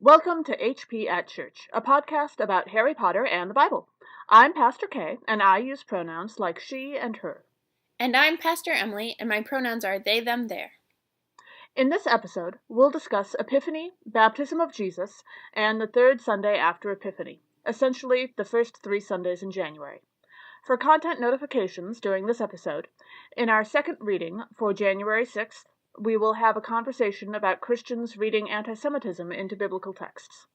Welcome to HP at Church, a podcast about Harry Potter and the Bible. I'm Pastor Kay, and I use pronouns like she and her. And I'm Pastor Emily, and my pronouns are they, them, their. In this episode, we'll discuss Epiphany, Baptism of Jesus, and the third Sunday after Epiphany, essentially the first 3 Sundays in January. For content notifications during this episode, in our second reading for January 6th, we will have a conversation about Christians reading anti-Semitism into biblical texts.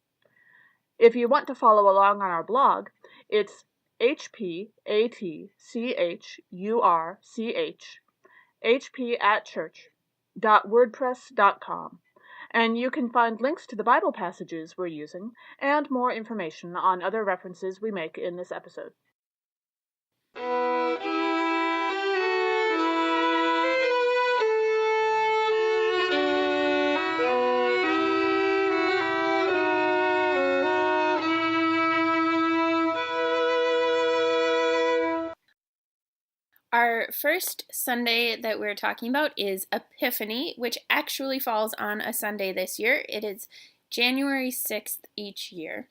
If you want to follow along on our blog, it's hpatchurch.wordpress.com, and you can find links to the Bible passages we're using and more information on other references we make in this episode. Our first Sunday that we're talking about is Epiphany, which actually falls on a Sunday this year. It is January 6th each year.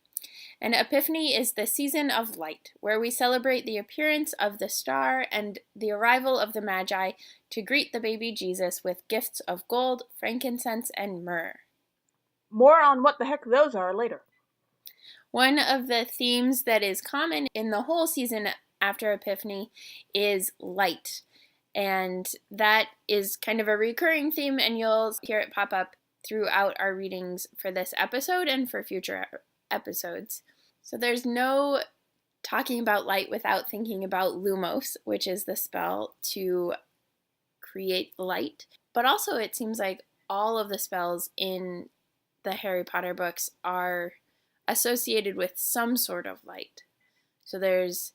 And Epiphany is the season of light, where we celebrate the appearance of the star and the arrival of the Magi to greet the baby Jesus with gifts of gold, frankincense, and myrrh. More on what the heck those are later. One of the themes that is common in the whole season after Epiphany is light. And that is kind of a recurring theme, and you'll hear it pop up throughout our readings for this episode and for future episodes. So there's no talking about light without thinking about lumos, which is the spell to create light. But also it seems like all of the spells in the Harry Potter books are associated with some sort of light. So there's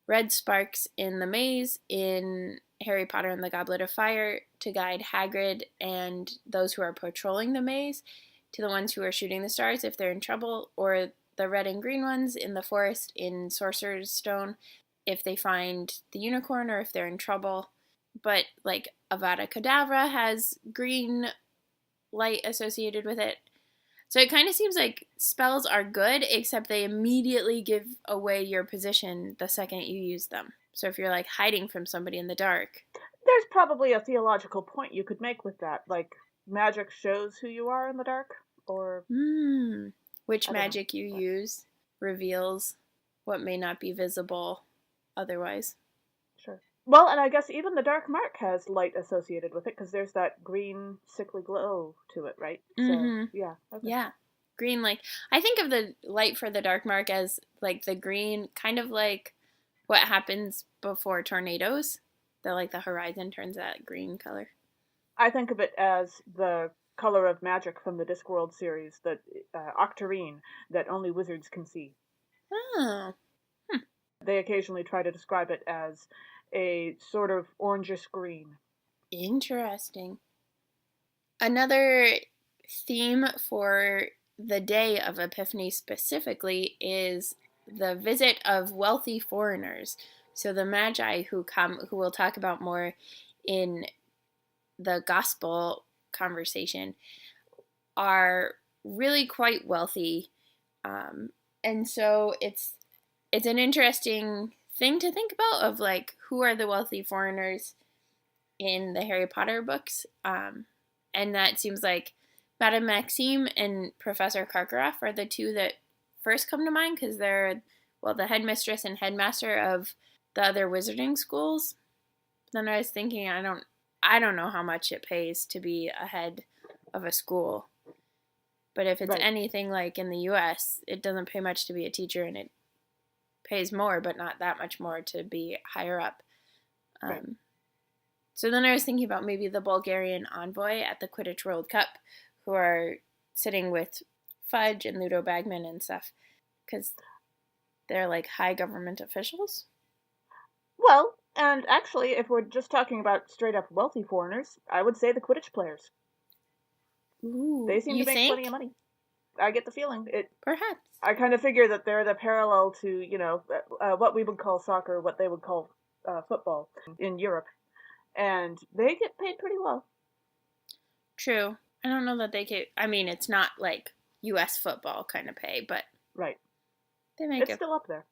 red sparks in the maze in Harry Potter and the Goblet of Fire to guide Hagrid and those who are patrolling the maze to the ones who are shooting the stars if they're in trouble, or the red and green ones in the forest in Sorcerer's Stone if they find the unicorn or if they're in trouble. But like Avada Kedavra has green light associated with it. So it kind of seems like spells are good, except they immediately give away your position the second you use them. So if you're like hiding from somebody in the dark. There's probably a theological point you could make with that, like magic shows who you are in the dark, or... Which magic you use reveals what may not be visible otherwise. Sure. Well, and I guess even the dark mark has light associated with it, because there's that green sickly glow to it, right? So, yeah. Okay. Yeah. Green, like, I think of the light for the dark mark as, like, the green, kind of like what happens before tornadoes. The horizon turns that green color. I think of it as the color of magic from the Discworld series, the octarine that only wizards can see. Oh. They occasionally try to describe it as a sort of orangish green. Interesting. Another theme for the day of Epiphany specifically is the visit of wealthy foreigners. So the Magi who we'll talk about more in the gospel conversation, are really quite wealthy. And so it's an interesting thing to think about of like who are the wealthy foreigners in the Harry Potter books, and that seems like Madame Maxime and Professor Karkaroff are the two that first come to mind, because they're the headmistress and headmaster of the other wizarding schools. Then I was thinking, I don't know how much it pays to be a head of a school, but if it's anything like in the U.S., it doesn't pay much to be a teacher, and it pays more, but not that much more to be higher up. So then I was thinking about maybe the Bulgarian envoy at the Quidditch World Cup, who are sitting with Fudge and Ludo Bagman and stuff, because they're like high government officials. Well, and actually, if we're just talking about straight up wealthy foreigners, I would say the Quidditch players. Ooh, they seem to make plenty of money. I get the feeling. Perhaps. I kind of figure that they're the parallel to, what we would call soccer, what they would call football in Europe. And they get paid pretty well. True. I don't know that they could, I mean, it's not like U.S. football kind of pay, but Right. they make It's a still up there.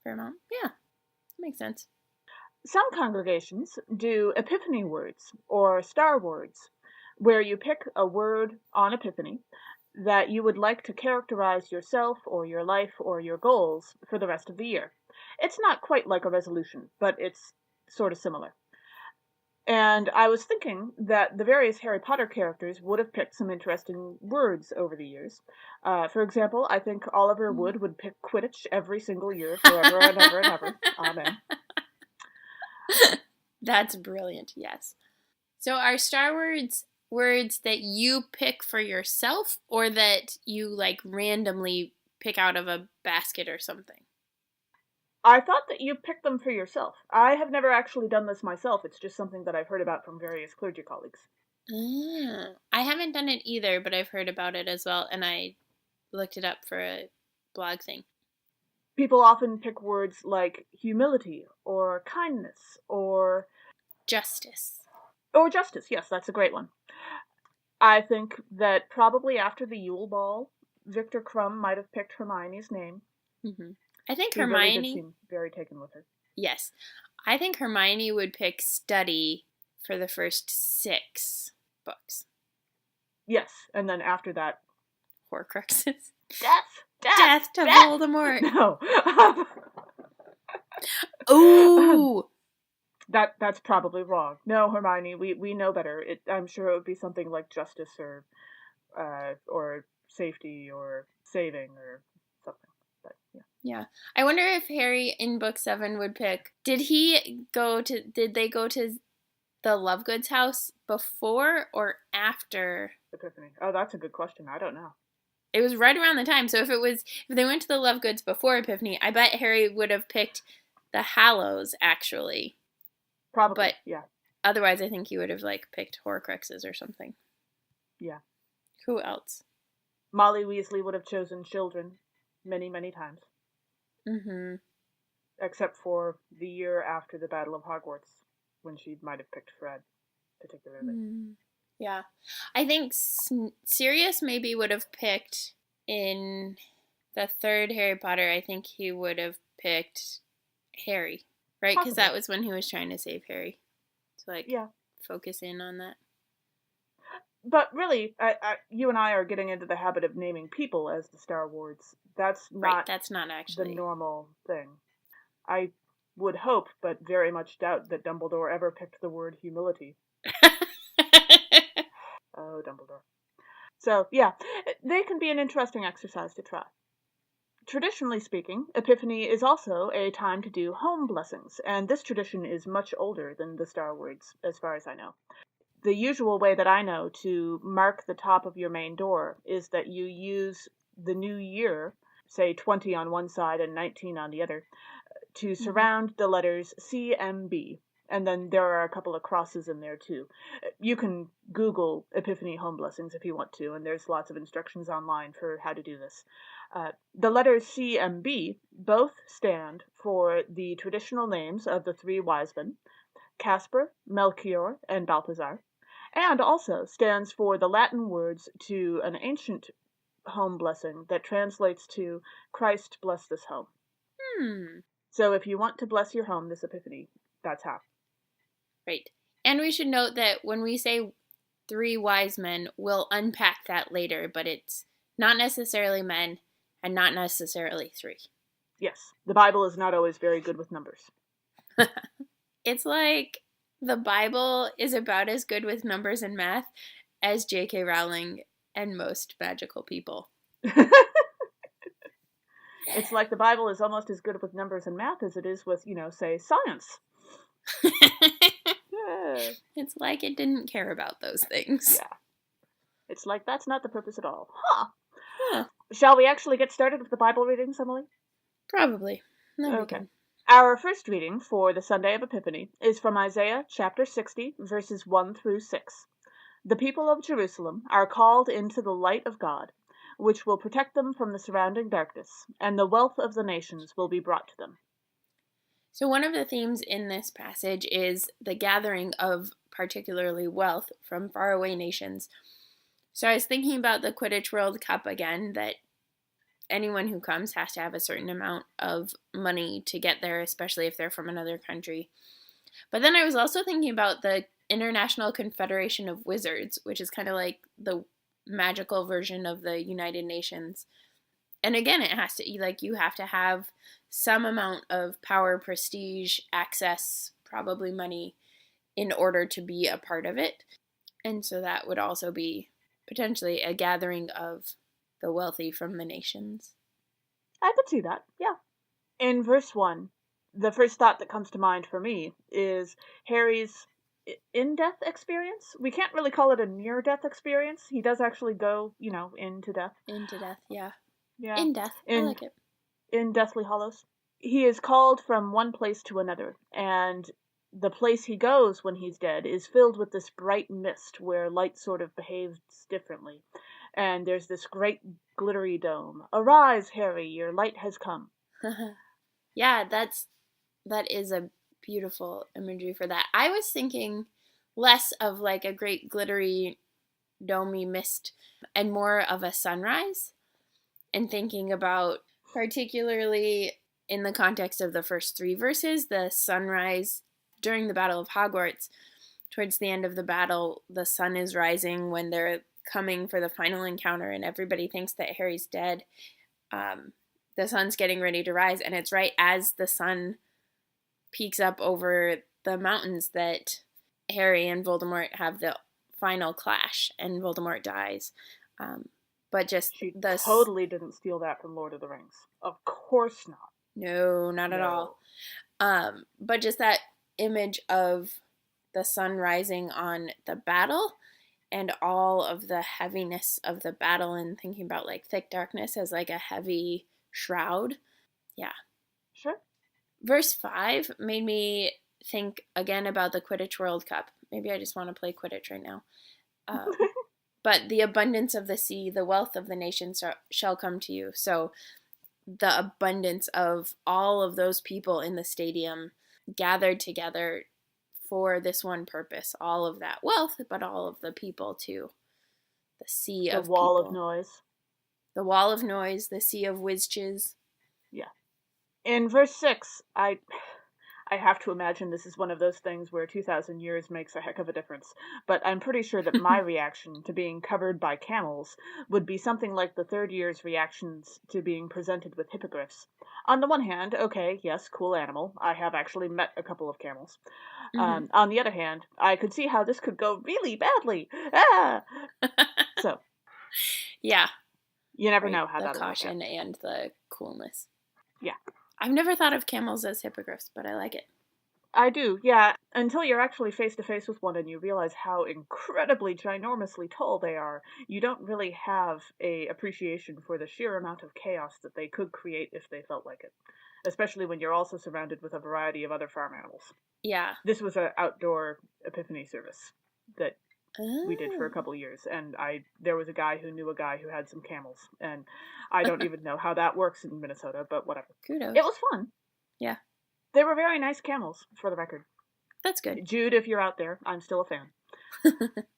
fair amount. Yeah, makes sense. Some congregations do Epiphany words or star words, where you pick a word on Epiphany that you would like to characterize yourself or your life or your goals for the rest of the year. It's not quite like a resolution, but it's sort of similar. And I was thinking that the various Harry Potter characters would have picked some interesting words over the years. For example, I think Oliver would pick Quidditch every single year, forever and ever and ever. Amen. That's brilliant, yes. So are Star Wars words that you pick for yourself or that you like randomly pick out of a basket or something? I thought that you picked them for yourself. I have never actually done this myself. It's just something that I've heard about from various clergy colleagues. I haven't done it either, but I've heard about it as well, and I looked it up for a blog thing. People often pick words like humility or kindness or Justice. Or justice, yes, that's a great one. I think that probably after the Yule Ball, Victor Crumb might have picked Hermione's name. Mm-hmm. I think He Hermione... really did seem very taken with her. Yes. I think Hermione would pick study for the first 6 books. Yes, and then after that... Horcruxes. Death to Voldemort! No. Ooh! That's probably wrong. No, Hermione, we know better. I'm sure it would be something like justice or safety or saving or something. But yeah. I wonder if Harry in book 7 would pick. Did they go to the Lovegoods house before or after Epiphany? Oh, that's a good question. I don't know. It was right around the time. So if they went to the Lovegoods before Epiphany, I bet Harry would have picked the Hallows actually. Probably, but yeah. Otherwise, I think he would have picked Horcruxes or something. Yeah. Who else? Molly Weasley would have chosen children many, many times. Mm-hmm. Except for the year after the Battle of Hogwarts, when she might have picked Fred, particularly. Yeah. I think Sirius maybe would have picked in the 3rd Harry Potter, I think he would have picked Harry. Right? Because that was when he was trying to save Harry. To focus in on that. But really, you and I are getting into the habit of naming people as the Star Wars. That's not actually the normal thing. I would hope, but very much doubt, that Dumbledore ever picked the word humility. Oh, Dumbledore. So, yeah, they can be an interesting exercise to try. Traditionally speaking, Epiphany is also a time to do home blessings, and this tradition is much older than the Star Wars, as far as I know. The usual way that I know to mark the top of your main door is that you use the new year, say 20 on one side and 19 on the other, to surround the letters CMB. And then there are a couple of crosses in there too. You can Google Epiphany home blessings if you want to, and there's lots of instructions online for how to do this. The letters CMB both stand for the traditional names of the 3 wise men, Caspar, Melchior, and Balthazar, and also stands for the Latin words to an ancient home blessing that translates to Christ bless this home. So if you want to bless your home this Epiphany, that's how. Right. And we should note that when we say 3 wise men, we'll unpack that later, but it's not necessarily men and not necessarily 3. Yes, the Bible is not always very good with numbers. It's like the Bible is about as good with numbers and math as J.K. Rowling and most magical people. It's like the Bible is almost as good with numbers and math as it is with, say, science. Yeah. It's like it didn't care about those things. Yeah. It's like that's not the purpose at all. Huh. Shall we actually get started with the Bible readings, Emily? Probably. Okay. Our first reading for the Sunday of Epiphany is from Isaiah chapter 60, verses 1 through 6. The people of Jerusalem are called into the light of God, which will protect them from the surrounding darkness, and the wealth of the nations will be brought to them. So one of the themes in this passage is the gathering of particularly wealth from faraway nations So I was thinking about the Quidditch World Cup again, that anyone who comes has to have a certain amount of money to get there, especially if they're from another country. But then I was also thinking about the International Confederation of Wizards, which is kind of like the magical version of the United Nations. And again, it has to, like, you have to have some amount of power, prestige, access, probably money, in order to be a part of it. And so that would also be potentially a gathering of the wealthy from the nations. I could see that, yeah. In verse 1, the first thought that comes to mind for me is Harry's in-death experience. We can't really call it a near-death experience. He does actually go, into death. Into death, yeah. Yeah. In death, I like it. In Deathly Hallows. He is called from one place to another, and the place he goes when he's dead is filled with this bright mist where light sort of behaves differently. And there's this great glittery dome. Arise, Harry, your light has come. Yeah, that is a beautiful imagery for that. I was thinking less of like a great glittery domey mist and more of a sunrise, and thinking about, particularly in the context of the first 3 verses, the sunrise during the Battle of Hogwarts. Towards the end of the battle, the sun is rising when they're coming for the final encounter, and everybody thinks that Harry's dead. The sun's getting ready to rise, and it's right as the sun peeks up over the mountains that Harry and Voldemort have the final clash, and Voldemort dies. But just she totally didn't steal that from Lord of the Rings. Of course not. No, not at all. But just that image of the sun rising on the battle and all of the heaviness of the battle, and thinking about like thick darkness as like a heavy shroud. Yeah. Sure. Verse 5 made me think again about the Quidditch World Cup. Maybe I just want to play Quidditch right now. But the abundance of the sea, the wealth of the nations shall come to you. So the abundance of all of those people in the stadium gathered together for this one purpose. All of that wealth, but all of the people too. The sea of people. The wall of noise. The wall of noise, the sea of wizches. Yeah. In verse 6, I have to imagine this is one of those things where 2,000 years makes a heck of a difference, but I'm pretty sure that my reaction to being covered by camels would be something like the third year's reactions to being presented with hippogriffs. On the one hand, okay, yes, cool animal. I have actually met a couple of camels. Mm-hmm. On the other hand, I could see how this could go really badly. Ah! So. Yeah. You never know how that'll work out. The caution and the coolness. Yeah. I've never thought of camels as hippogriffs, but I like it. I do, yeah. Until you're actually face to face with one and you realize how incredibly ginormously tall they are, you don't really have a appreciation for the sheer amount of chaos that they could create if they felt like it. Especially when you're also surrounded with a variety of other farm animals. Yeah. This was an outdoor Epiphany service that we did for a couple of years, and there was a guy who knew a guy who had some camels, and I don't even know how that works in Minnesota, but whatever. Kudos. It was fun. Yeah. They were very nice camels, for the record. That's good. Jude, if you're out there, I'm still a fan.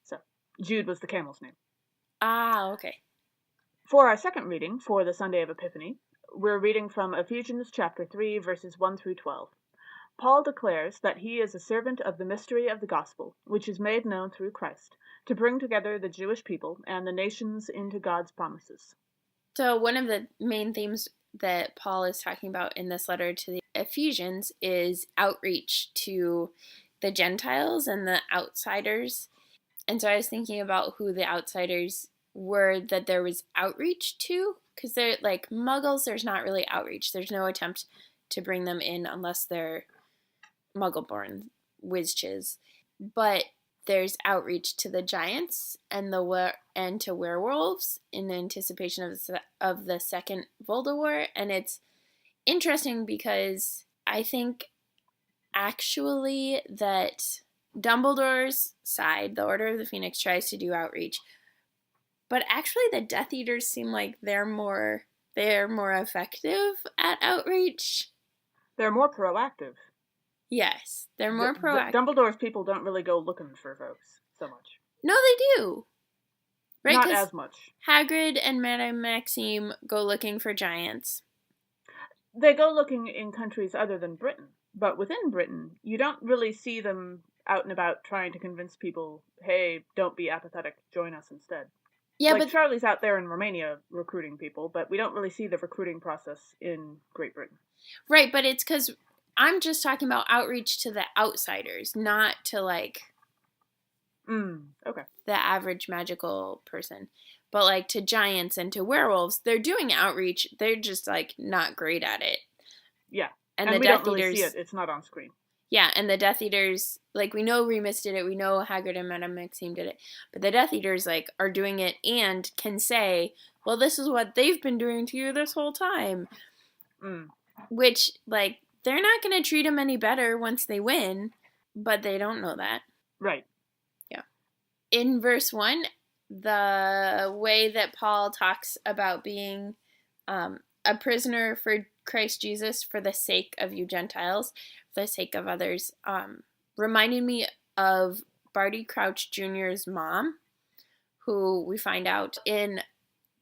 So, Jude was the camel's name. Ah, okay. For our second reading, for the Sunday of Epiphany, we're reading from Ephesians chapter 3, verses 1 through 12. Paul declares that he is a servant of the mystery of the gospel, which is made known through Christ, to bring together the Jewish people and the nations into God's promises. So one of the main themes that Paul is talking about in this letter to the Ephesians is outreach to the Gentiles and the outsiders. And so I was thinking about who the outsiders were that there was outreach to, because they're like Muggles, there's not really outreach. There's no attempt to bring them in unless they're Muggle-born wizches, but there's outreach to the giants and to werewolves in anticipation of the second Voldemort. And it's interesting because I think actually that Dumbledore's side, the Order of the Phoenix, tries to do outreach, but actually the Death Eaters seem like they're more effective at outreach. They're more proactive. Yes, they're more proactive. Dumbledore's people don't really go looking for folks so much. No, they do. Right, not 'cause as much. Hagrid and Madame Maxime go looking for giants. They go looking in countries other than Britain, but within Britain, you don't really see them out and about trying to convince people, hey, don't be apathetic, join us instead. Yeah, Like, but Charlie's out there in Romania recruiting people, but we don't really see the recruiting process in Great Britain. right, but it's because I'm just talking about outreach to the outsiders, not to like Okay. the average magical person. But like to giants and to werewolves, they're doing outreach. They're just like not great at it. Yeah. And And the we Death don't really see Eaters, it. It's not on screen. yeah, and the Death Eaters, like we know Remus did it, we know Hagrid and Madame Maxime did it, but the Death Eaters like are doing it and can say, well, this is what they've been doing to you this whole time. Which like they're not going to treat them any better once they win, but they don't know that. Right. Yeah. In verse 1, the way that Paul talks about being a prisoner for Christ Jesus for the sake of you Gentiles, for the sake of others, reminded me of Barty Crouch Jr.'s mom, who we find out in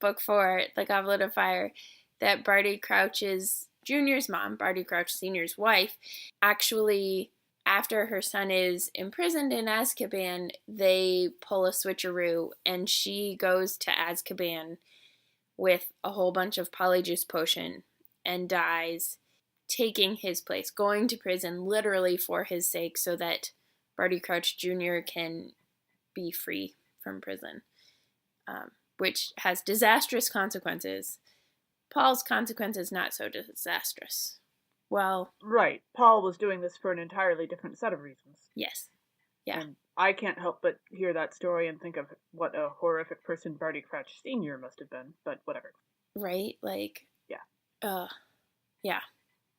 book 4, The Goblet of Fire, that Barty Crouch's Jr.'s mom, Barty Crouch Sr.'s wife, actually, after her son is imprisoned in Azkaban, they pull a switcheroo and she goes to Azkaban with a whole bunch of Polyjuice Potion and dies, taking his place, going to prison literally for his sake so that Barty Crouch Jr. can be free from prison, which has disastrous consequences. Paul's consequences not so disastrous. Well, right. Paul was doing this for an entirely different set of reasons. Yes. Yeah. And I can't help but hear that story and think of what a horrific person Barty Crouch Sr. must have been, but whatever. Right? Like, yeah. Yeah.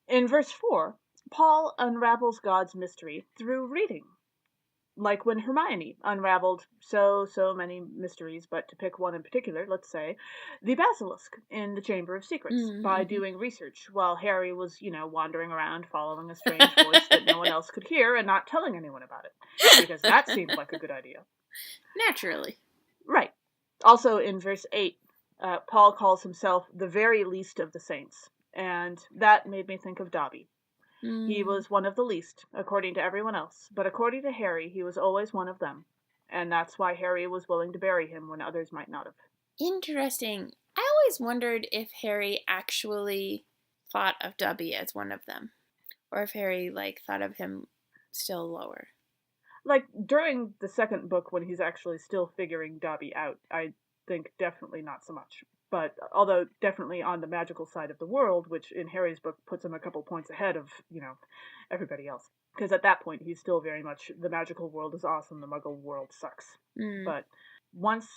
In verse 4, Paul unravels God's mystery through reading. Like when Hermione unraveled so many mysteries, but to pick one in particular, let's say, the basilisk in the Chamber of Secrets, by doing research, while Harry was, wandering around following a strange voice that no one else could hear and not telling anyone about it, because that seemed like a good idea. Naturally. Right. Also in verse 8, Paul calls himself the very least of the saints, and that made me think of Dobby. He was one of the least, according to everyone else, but according to Harry, he was always one of them, and that's why Harry was willing to bury him when others might not have. Interesting. I always wondered if Harry actually thought of Dobby as one of them, or if Harry, thought of him still lower. During the second book, when he's actually still figuring Dobby out, I think definitely not so much. But although definitely on the magical side of the world, which in Harry's book puts him a couple points ahead of, everybody else. Because at that point, he's still very much, the magical world is awesome, the muggle world sucks. But once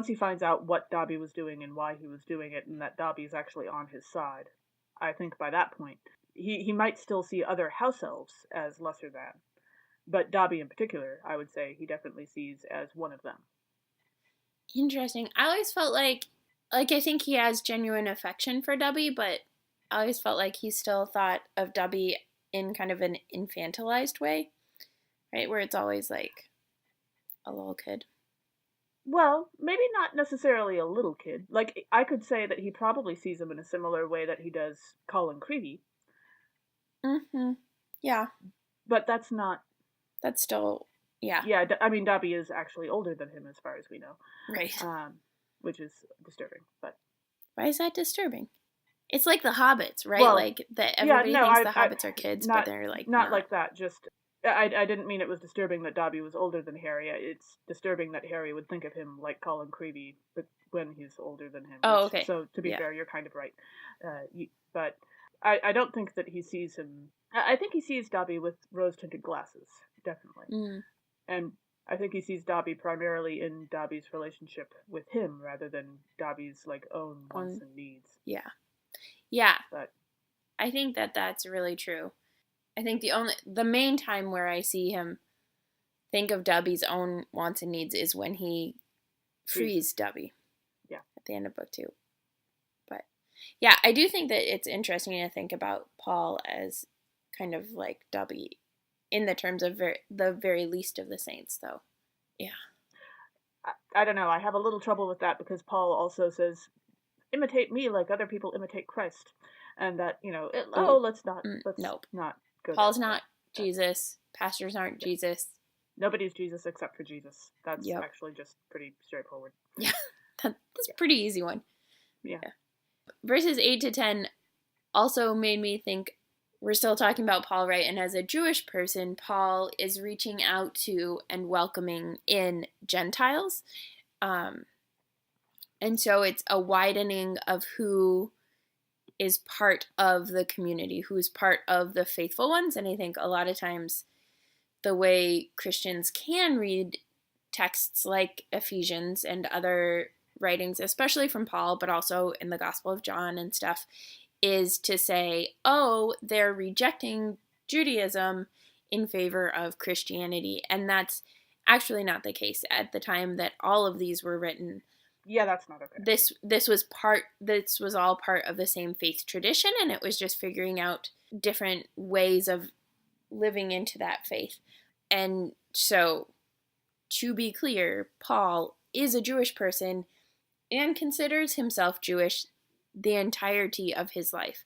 he finds out what Dobby was doing and why he was doing it, and that Dobby's actually on his side, I think by that point, he might still see other house elves as lesser than. But Dobby in particular, I would say he definitely sees as one of them. Interesting. I always felt like I think he has genuine affection for Dobby, but I always felt like he still thought of Dobby in kind of an infantilized way, right? Where it's always like a little kid. Well, maybe not necessarily a little kid. I could say that he probably sees him in a similar way that he does Colin Creevey. Yeah. But that's not... That's still... Yeah. Yeah, I mean, Dobby is actually older than him as far as we know. Right. Which is disturbing, but... Why is that disturbing? It's like the Hobbits, right? Well, everybody thinks the Hobbits are kids, but they're not like that. Just I didn't mean it was disturbing that Dobby was older than Harry. It's disturbing that Harry would think of him like Colin Creevey, but when he's older than him. Oh, okay. So to be fair, you're kind of right. But I don't think that he sees him. I think he sees Dobby with rose-tinted glasses, definitely. And I think he sees Dobby primarily in Dobby's relationship with him rather than Dobby's own wants and needs. Yeah. Yeah. But I think that that's really true. I think the main time where I see him think of Dobby's own wants and needs is when he frees Dobby. Yeah. At the end of book 2. But yeah, I do think that it's interesting to think about Paul as kind of like Dobby in the terms of the very least of the saints, though. Yeah. I don't know, I have a little trouble with that because Paul also says, imitate me like other people imitate Christ. And that, let's Nope. not go there. Paul's not Jesus. Pastors aren't Yeah. Jesus. Nobody's Jesus except for Jesus. That's Yep. actually just pretty straightforward. Yeah, that's a pretty easy one. Yeah. Verses 8 to 10 also made me think, we're still talking about Paul, right? And as a Jewish person, Paul is reaching out to and welcoming in Gentiles. And so it's a widening of who is part of the community, who's part of the faithful ones. And I think a lot of times the way Christians can read texts like Ephesians and other writings, especially from Paul, but also in the Gospel of John and stuff, is to say, oh, they're rejecting Judaism in favor of Christianity. And that's actually not the case at the time that all of these were written. Yeah, that's not okay. This was all part of the same faith tradition, and it was just figuring out different ways of living into that faith. And so, to be clear, Paul is a Jewish person and considers himself Jewish the entirety of his life.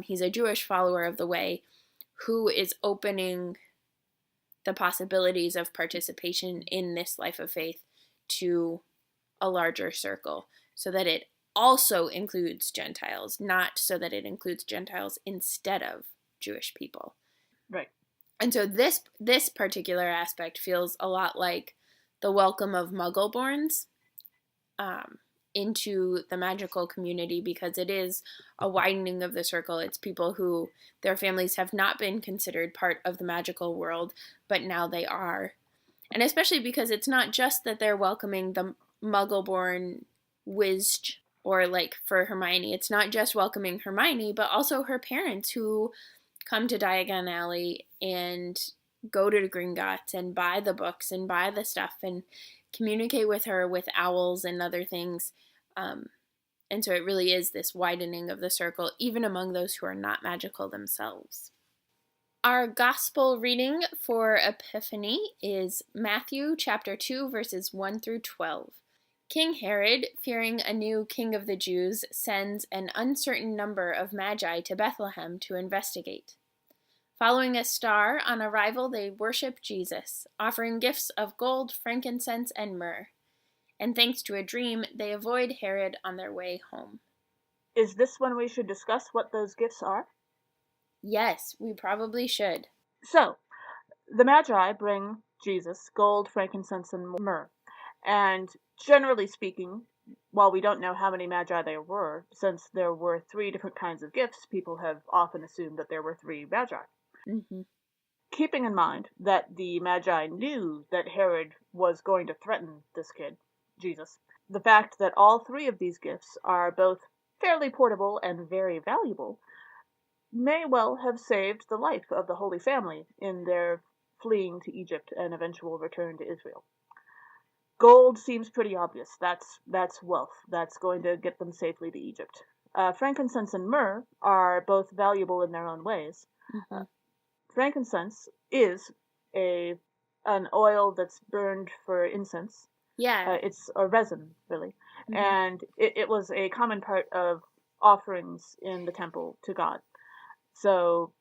He's a Jewish follower of the way who is opening the possibilities of participation in this life of faith to a larger circle so that it also includes Gentiles, not so that it includes Gentiles instead of Jewish people. Right. And so this particular aspect feels a lot like the welcome of Muggleborns into the magical community, because it is a widening of the circle. It's people who their families have not been considered part of the magical world, but now they are. And especially because it's not just that they're welcoming the Muggleborn Wizard, or like for Hermione, it's not just welcoming Hermione, but also her parents who come to Diagon Alley and go to Gringotts and buy the books and buy the stuff and communicate with her with owls and other things. And so it really is this widening of the circle, even among those who are not magical themselves. Our gospel reading for Epiphany is Matthew chapter 2, verses 1 through 12. King Herod, fearing a new king of the Jews, sends an uncertain number of magi to Bethlehem to investigate. Following a star, on arrival they worship Jesus, offering gifts of gold, frankincense, and myrrh. And thanks to a dream, they avoid Herod on their way home. Is this when we should discuss what those gifts are? Yes, we probably should. So, the Magi bring Jesus gold, frankincense, and myrrh. And generally speaking, while we don't know how many Magi there were, since there were 3 different kinds of gifts, people have often assumed that there were 3 Magi. Mm-hmm. Keeping in mind that the Magi knew that Herod was going to threaten this kid, Jesus, the fact that all 3 of these gifts are both fairly portable and very valuable may well have saved the life of the Holy Family in their fleeing to Egypt and eventual return to Israel. Gold seems pretty obvious. That's wealth. That's going to get them safely to Egypt. Frankincense and myrrh are both valuable in their own ways. Mm-hmm. Frankincense is an oil that's burned for incense. Yeah. It's a resin, really. Mm-hmm. And it was a common part of offerings in the temple to God. So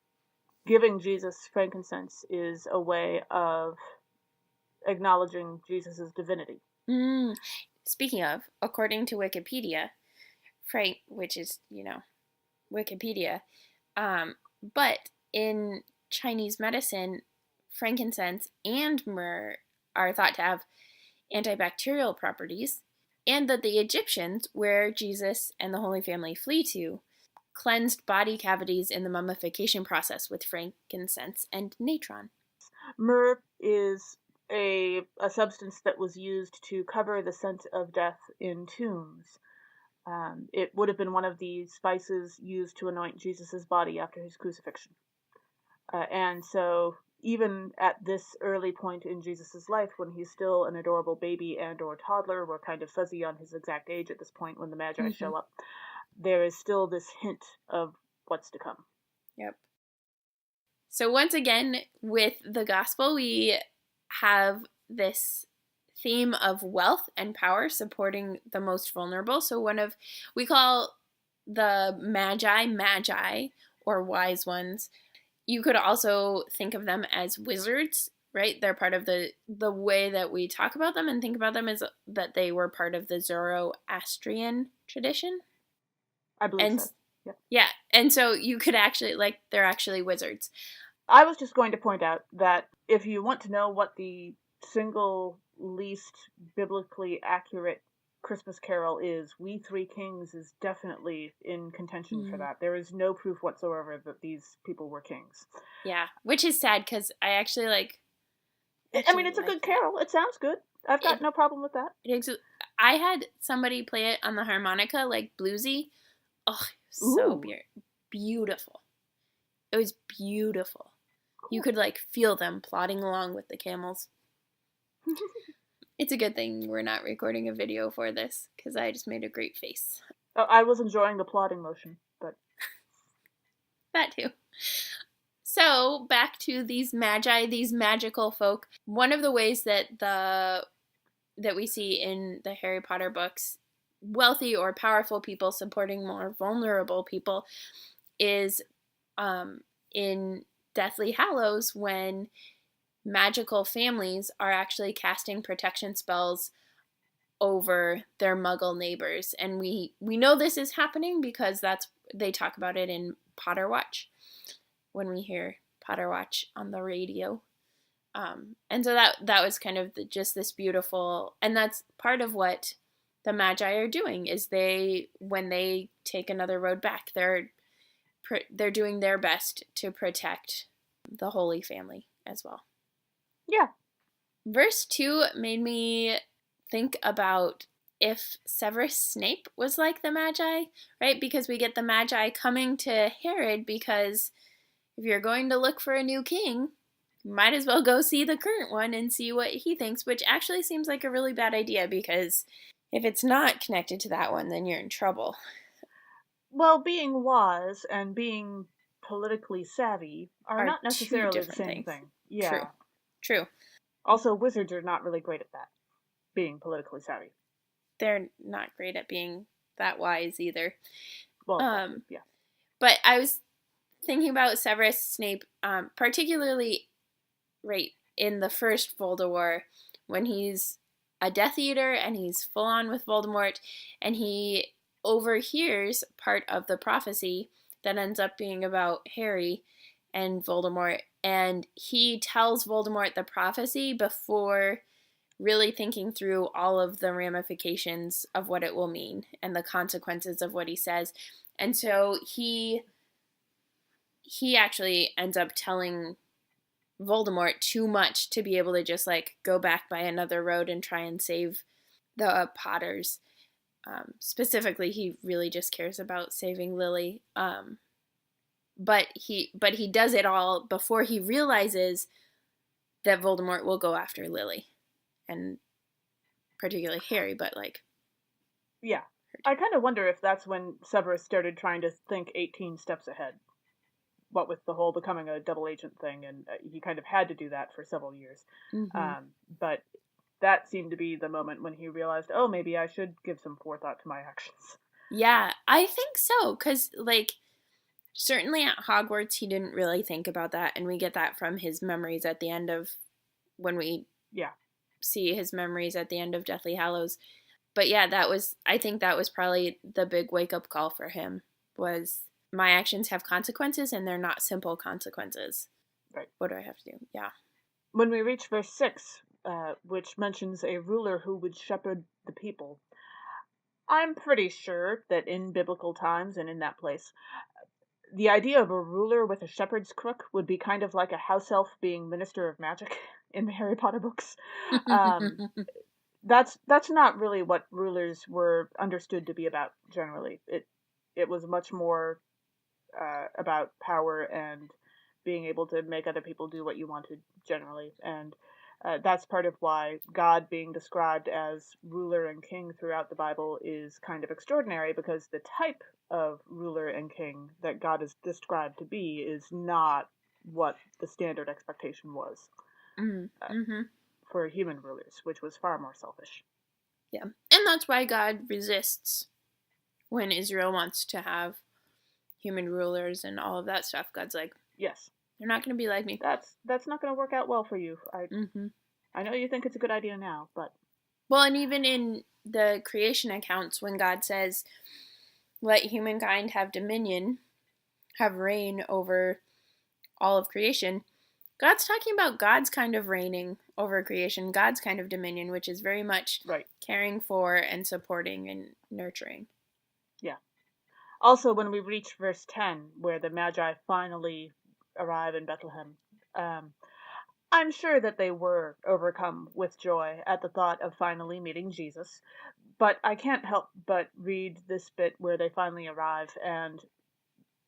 giving Jesus frankincense is a way of acknowledging Jesus' divinity. Speaking of, according to Wikipedia, which is, Wikipedia, but in Chinese medicine, frankincense and myrrh are thought to have antibacterial properties, and that the Egyptians, where Jesus and the Holy Family flee to, cleansed body cavities in the mummification process with frankincense and natron. Myrrh is a substance that was used to cover the scent of death in tombs. It would have been one of the spices used to anoint Jesus' body after his crucifixion. And so even at this early point in Jesus' life, when he's still an adorable baby and or toddler, we're kind of fuzzy on his exact age at this point when the Magi show up, there is still this hint of what's to come. Yep. So once again, with the gospel, we have this theme of wealth and power supporting the most vulnerable. So we call the magi or wise ones. You could also think of them as wizards, right? They're part of the way that we talk about them and think about them is that they were part of the Zoroastrian tradition. I believe so. Yeah, and so you could actually, they're actually wizards. I was just going to point out that if you want to know what the single least biblically accurate Christmas carol is, We Three Kings is definitely in contention for that. There is no proof whatsoever that these people were kings. Yeah, which is sad because I actually I mean, it's a good carol. It sounds good. I've got no problem with that. I had somebody play it on the harmonica, bluesy. Oh, so beautiful. It was beautiful. Cool. You could feel them plodding along with the camels. It's a good thing we're not recording a video for this because I just made a great face. Oh, I was enjoying the plodding motion, but that too. So back to these magi, these magical folk. One of the ways that we see in the Harry Potter books, wealthy or powerful people supporting more vulnerable people, is in Deathly Hallows when magical families are actually casting protection spells over their muggle neighbors. And we know this is happening because they talk about it in Potter Watch when we hear Potter Watch on the radio. And so that was kind of just this beautiful, and that's part of what the Magi are doing is when they take another road back, they're doing their best to protect the Holy Family as well. Yeah. Verse 2 made me think about if Severus Snape was like the Magi, right? Because we get the Magi coming to Herod because if you're going to look for a new king, you might as well go see the current one and see what he thinks, which actually seems like a really bad idea because if it's not connected to that one, then you're in trouble. Well, being wise and being politically savvy are not necessarily the same thing. Yeah. True. Also, wizards are not really great at that, being politically savvy. They're not great at being that wise either. Well, yeah. But I was thinking about Severus Snape, particularly right in the first Voldemort, when he's a Death Eater and he's full on with Voldemort, and he overhears part of the prophecy that ends up being about Harry and Voldemort, and he tells Voldemort the prophecy before really thinking through all of the ramifications of what it will mean and the consequences of what he says. And so he actually ends up telling Voldemort too much to be able to just go back by another road and try and save the Potters. Specifically, he really just cares about saving Lily. But he does it all before he realizes that Voldemort will go after Lily, and particularly Harry. But yeah, I kind of wonder if that's when Severus started trying to think 18 steps ahead. What with the whole becoming a double agent thing, and he kind of had to do that for several years. Mm-hmm. But that seemed to be the moment when he realized, oh, maybe I should give some forethought to my actions. Yeah, I think so, because certainly at Hogwarts he didn't really think about that, and we get that from his memories at the end of when we see his memories at the end of Deathly Hallows. But yeah, I think that was probably the big wake-up call for him, was my actions have consequences, and they're not simple consequences. Right. What do I have to do? Yeah. When we reach verse 6, which mentions a ruler who would shepherd the people, I'm pretty sure that in biblical times and in that place, the idea of a ruler with a shepherd's crook would be kind of like a house elf being minister of magic in the Harry Potter books. That's not really what rulers were understood to be about generally. It was much more about power and being able to make other people do what you wanted generally. And that's part of why God being described as ruler and king throughout the Bible is kind of extraordinary, because the type of ruler and king that God is described to be is not what the standard expectation was for human rulers, which was far more selfish. Yeah. And that's why God resists when Israel wants to have human rulers and all of that stuff. God's like, yes, they're not going to be like me. That's not going to work out well for you. Mm-hmm. I know you think it's a good idea now, but... Well, and even in the creation accounts, when God says, let humankind have dominion, have reign over all of creation, God's talking about God's kind of reigning over creation, God's kind of dominion, which is very much right. caring for and supporting and nurturing. Yeah. Also, when we reach verse 10, where the Magi finally arrive in Bethlehem, I'm sure that they were overcome with joy at the thought of finally meeting Jesus, but I can't help but read this bit where they finally arrive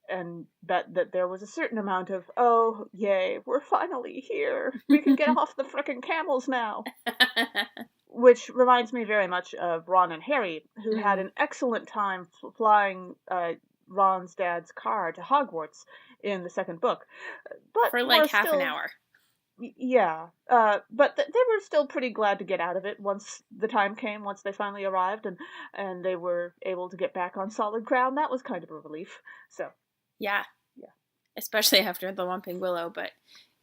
and bet that there was a certain amount of, oh, yay, we're finally here. We can get off the frickin' camels now. Which reminds me very much of Ron and Harry, who had an excellent time flying Ron's dad's car to Hogwarts in the second book. But for like half an hour. Yeah, but they were still pretty glad to get out of it once the time came, once they finally arrived, and they were able to get back on solid ground. That was kind of a relief. So yeah, especially after the Whomping Willow. But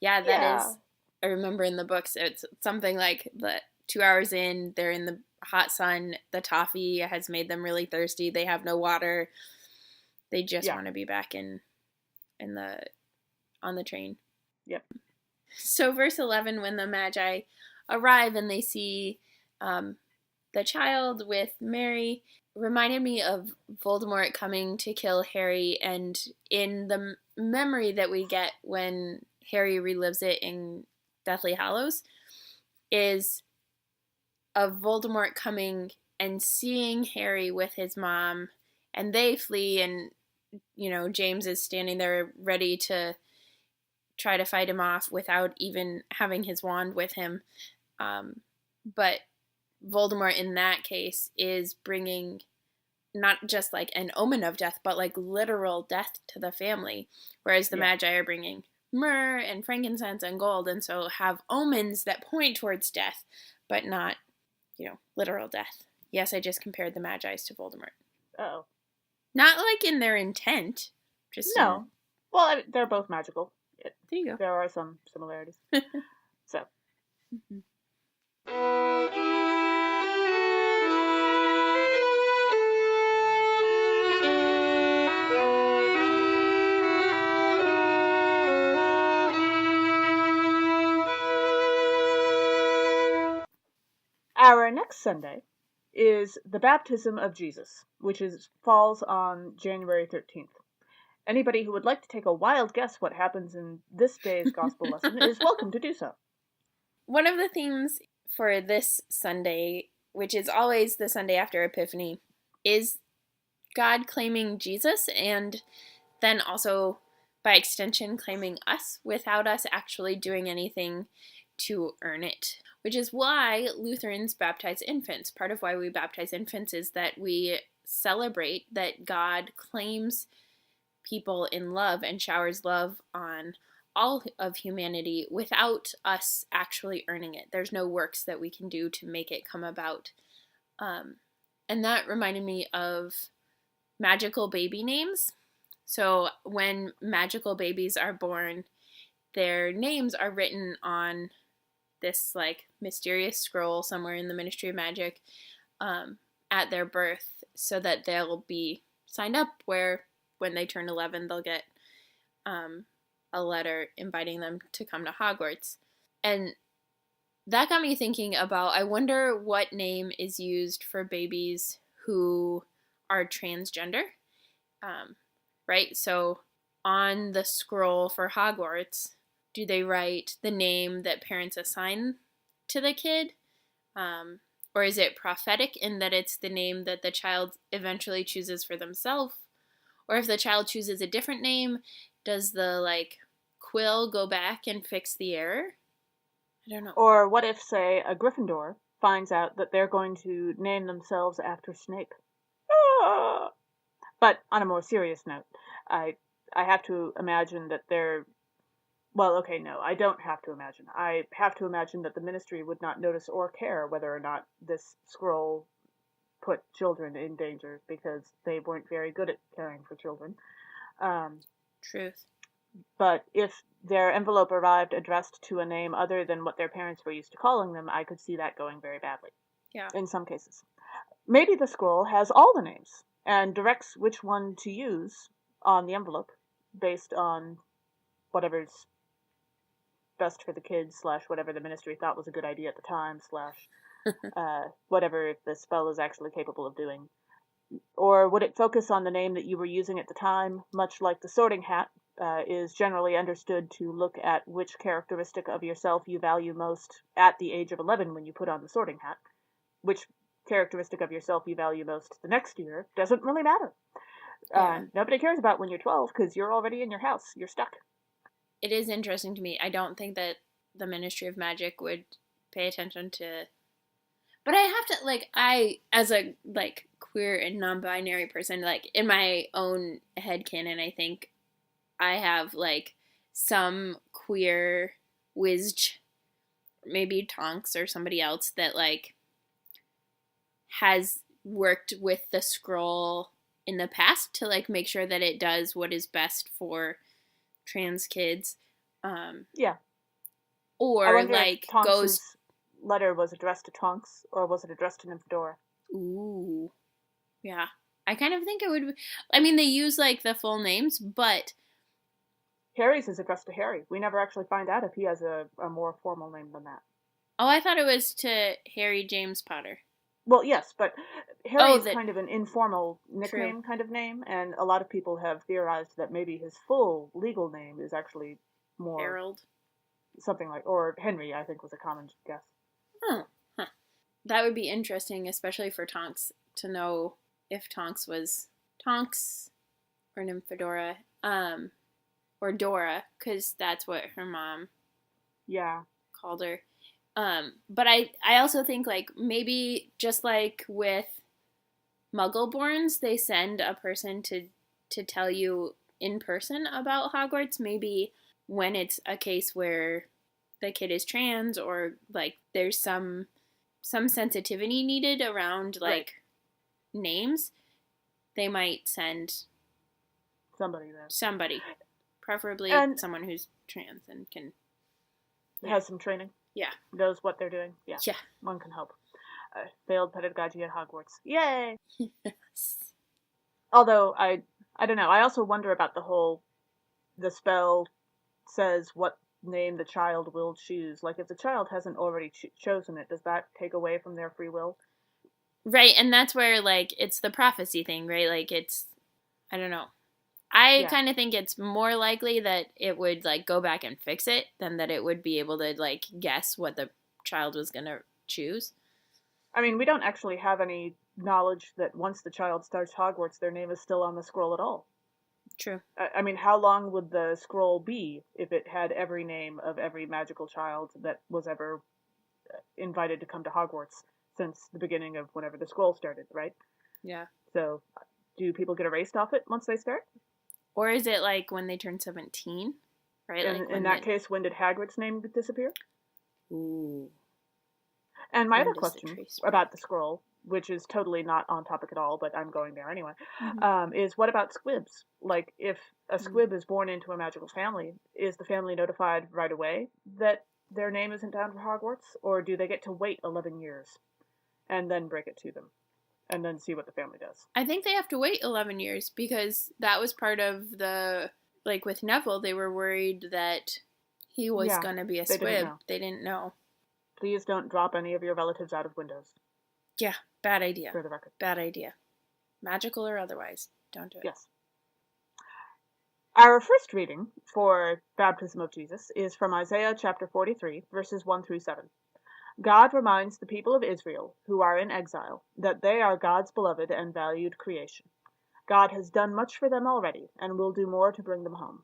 that is, I remember in the books, it's something like the 2 hours in, they're in the hot sun, the toffee has made them really thirsty, they have no water, they just want to be back on the train. Yep. So verse 11, when the Magi arrive and they see the child with Mary, reminded me of Voldemort coming to kill Harry, and in the memory that we get when Harry relives it in Deathly Hallows is of Voldemort coming and seeing Harry with his mom, and they flee, and James is standing there ready to try to fight him off without even having his wand with him. But Voldemort in that case is bringing not just like an omen of death, but like literal death to the family, whereas the Magi are bringing myrrh and frankincense and gold, and so have omens that point towards death, but not, literal death. Yes, I just compared the Magi's to Voldemort. Uh-oh. Not like in their intent. Just no. Well, they're both magical. There you go. There are some similarities. So. Mm-hmm. Our next Sunday is the baptism of Jesus, which falls on January 13th. Anybody who would like to take a wild guess what happens in this day's gospel lesson is welcome to do so. One of the themes for this Sunday, which is always the Sunday after Epiphany, is God claiming Jesus and then also, by extension, claiming us without us actually doing anything to earn it, which is why Lutherans baptize infants. Part of why we baptize infants is that we celebrate that God claims people in love and showers love on all of humanity without us actually earning it. There's no works that we can do to make it come about. And that reminded me of magical baby names. So when magical babies are born, their names are written on this like mysterious scroll somewhere in the Ministry of Magic at their birth, so that they'll be signed up where when they turn 11 they'll get a letter inviting them to come to Hogwarts. And that got me thinking about, I wonder what name is used for babies who are transgender, right? So on the scroll for Hogwarts, do they write the name that parents assign to the kid? Or is it prophetic in that it's the name that the child eventually chooses for themselves? Or if the child chooses a different name, does the quill go back and fix the error? I don't know. Or what if, say, a Gryffindor finds out that they're going to name themselves after Snape? Ah! But on a more serious note, I have to imagine that Well, okay, no, I don't have to imagine. I have to imagine that the ministry would not notice or care whether or not this scroll put children in danger because they weren't very good at caring for children. Truth. But if their envelope arrived addressed to a name other than what their parents were used to calling them, I could see that going very badly. Yeah. In some cases. Maybe the scroll has all the names and directs which one to use on the envelope based on whatever's best for the kids / whatever the ministry thought was a good idea at the time / whatever the spell is actually capable of doing. Or would it focus on the name that you were using at the time, much like the sorting hat is generally understood to look at which characteristic of yourself you value most at the age of 11 when you put on the sorting hat, which characteristic of yourself you value most the next year doesn't really matter. Nobody cares about when you're 12 because you're already in your house. You're stuck. It is interesting to me. I don't think that the Ministry of Magic would pay attention to... But I have to, like, I, as a, like, queer and non-binary person, like, in my own headcanon, I think I have, like, some queer wizj, maybe Tonks or somebody else that, like, has worked with the scroll in the past to, like, make sure that it does what is best for trans kids. Yeah. Or, like, goes... letter was addressed to Tonks, or was it addressed to Nymphadora? Ooh. Yeah. I kind of think it would... I mean, they use, like, the full names, but... Harry's is addressed to Harry. We never actually find out if he has a more formal name than that. Oh, I thought it was to Harry James Potter. Well, yes, but Harry is kind of an informal nickname kind of name, and a lot of people have theorized that maybe his full legal name is actually more... Harold. Something like... Or Henry, I think, was a common guess. Oh, huh. That would be interesting, especially for Tonks, to know if Tonks was Tonks or Nymphadora, or Dora, because that's what her mom called her. But I also think, like, maybe just like with Muggleborns, they send a person to tell you in person about Hogwarts. Maybe when it's a case where the kid is trans or, like, there's some sensitivity needed around, like, names, they might send somebody there. Somebody. Preferably someone who's trans and can... Has some training. Yeah. Knows what they're doing. Yeah. One can hope. Failed pedagogy at Hogwarts. Yay! Yes. Although, I don't know. I also wonder about the spell says what name the child will choose. Like, if the child hasn't already chosen it, does that take away from their free will? Right, and that's where, like, it's the prophecy thing, right? Like, it's... I don't know. I kind of think it's more likely that it would, like, go back and fix it than that it would be able to, like, guess what the child was going to choose. I mean, we don't actually have any knowledge that once the child starts Hogwarts, their name is still on the scroll at all. True. I mean, how long would the scroll be if it had every name of every magical child that was ever invited to come to Hogwarts since the beginning of whenever the scroll started, right? Yeah. So, do people get erased off it once they start? Or is it, like, when they turn 17? Right? And, like, in that case, when did Hagrid's name disappear? Ooh. And my other question about the scroll, which is totally not on topic at all, but I'm going there anyway, is what about squibs? Like, if a squib is born into a magical family, is the family notified right away that their name isn't down for Hogwarts? Or do they get to wait 11 years and then break it to them? And then see what the family does. I think they have to wait 11 years because that was part of the... Like, with Neville, they were worried that he was going to be a squib. They didn't know. Please don't drop any of your relatives out of windows. Yeah, bad idea. For the record. Bad idea. Magical or otherwise. Don't do it. Yes. Our first reading for Baptism of Jesus is from Isaiah chapter 43, verses 1 through 7. God reminds the people of Israel, who are in exile, that they are God's beloved and valued creation. God has done much for them already, and will do more to bring them home.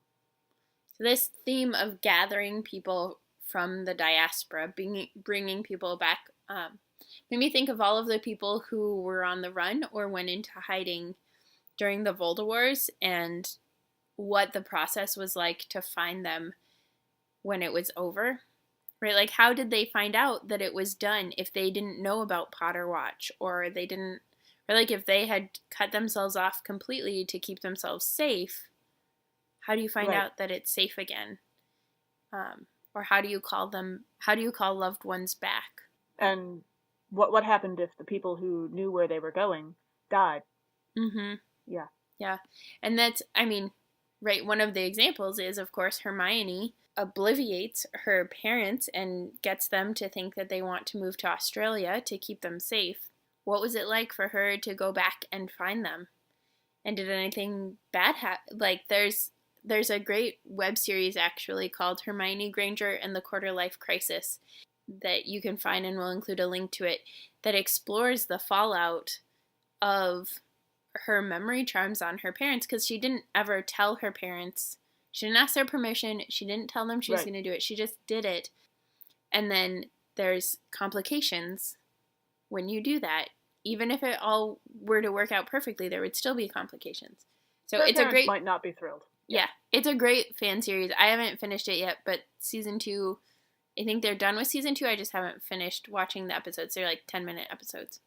So this theme of gathering people from the diaspora, bringing people back, made me think of all of the people who were on the run or went into hiding during the Volda Wars, and what the process was like to find them when it was over, right? Like, how did they find out that it was done if they didn't know about Potter Watch, or they didn't, or like if they had cut themselves off completely to keep themselves safe? How do you find out that it's safe again? Or how do you call loved ones back? And what happened if the people who knew where they were going died? Mm-hmm. Yeah. Yeah. And that's, I mean, right, one of the examples is, of course, Hermione obliviates her parents and gets them to think that they want to move to Australia to keep them safe. What was it like for her to go back and find them? And did anything bad happen? Like, there's a great web series actually called Hermione Granger and the Quarter Life Crisis that you can find, and we'll include a link to it, that explores the fallout of her memory charms on her parents, because she didn't ever tell her parents. She didn't ask their permission. She didn't tell them she was going to do it. She just did it. And then there's complications when you do that. Even if it all were to work out perfectly, there would still be complications. So their it's a great, might not be thrilled. Yeah, it's a great fan series. I haven't finished it yet, but season 2, I think they're done with season 2. I just haven't finished watching the episodes. They're like 10-minute episodes.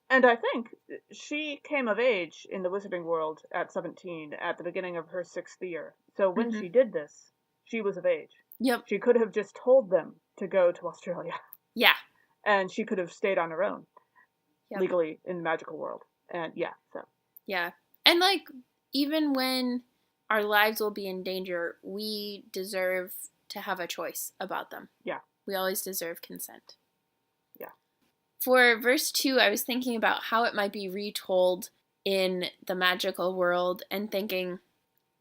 And I think she came of age in the Wizarding world at 17 at the beginning of her 6th year. So when she did this, she was of age. Yep. She could have just told them to go to Australia. Yeah. And she could have stayed on her own. Yep. Legally in the magical world. And yeah, so. Yeah. And like, even when our lives will be in danger, we deserve to have a choice about them. Yeah. We always deserve consent. Yeah. For verse 2, I was thinking about how it might be retold in the magical world, and thinking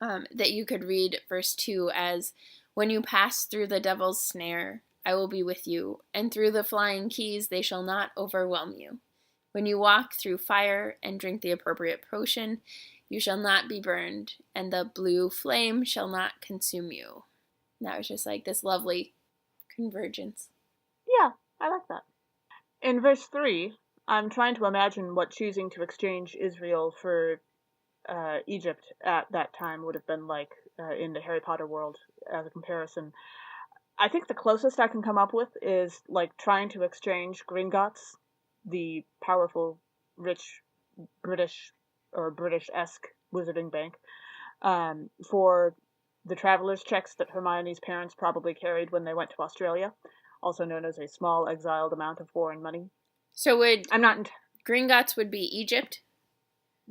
that you could read verse 2 as, "When you pass through the devil's snare, I will be with you, and through the flying keys they shall not overwhelm you. When you walk through fire and drink the appropriate potion, you shall not be burned, and the blue flame shall not consume you." And that was just like this lovely convergence. Yeah, I like that. In verse 3, I'm trying to imagine what choosing to exchange Israel for Egypt at that time would have been like in the Harry Potter world as a comparison. I think the closest I can come up with is like trying to exchange Gringotts, the powerful, rich British or British-esque wizarding bank, for the traveler's checks that Hermione's parents probably carried when they went to Australia, also known as a small exiled amount of foreign money. So I'm not... Gringotts would be Egypt?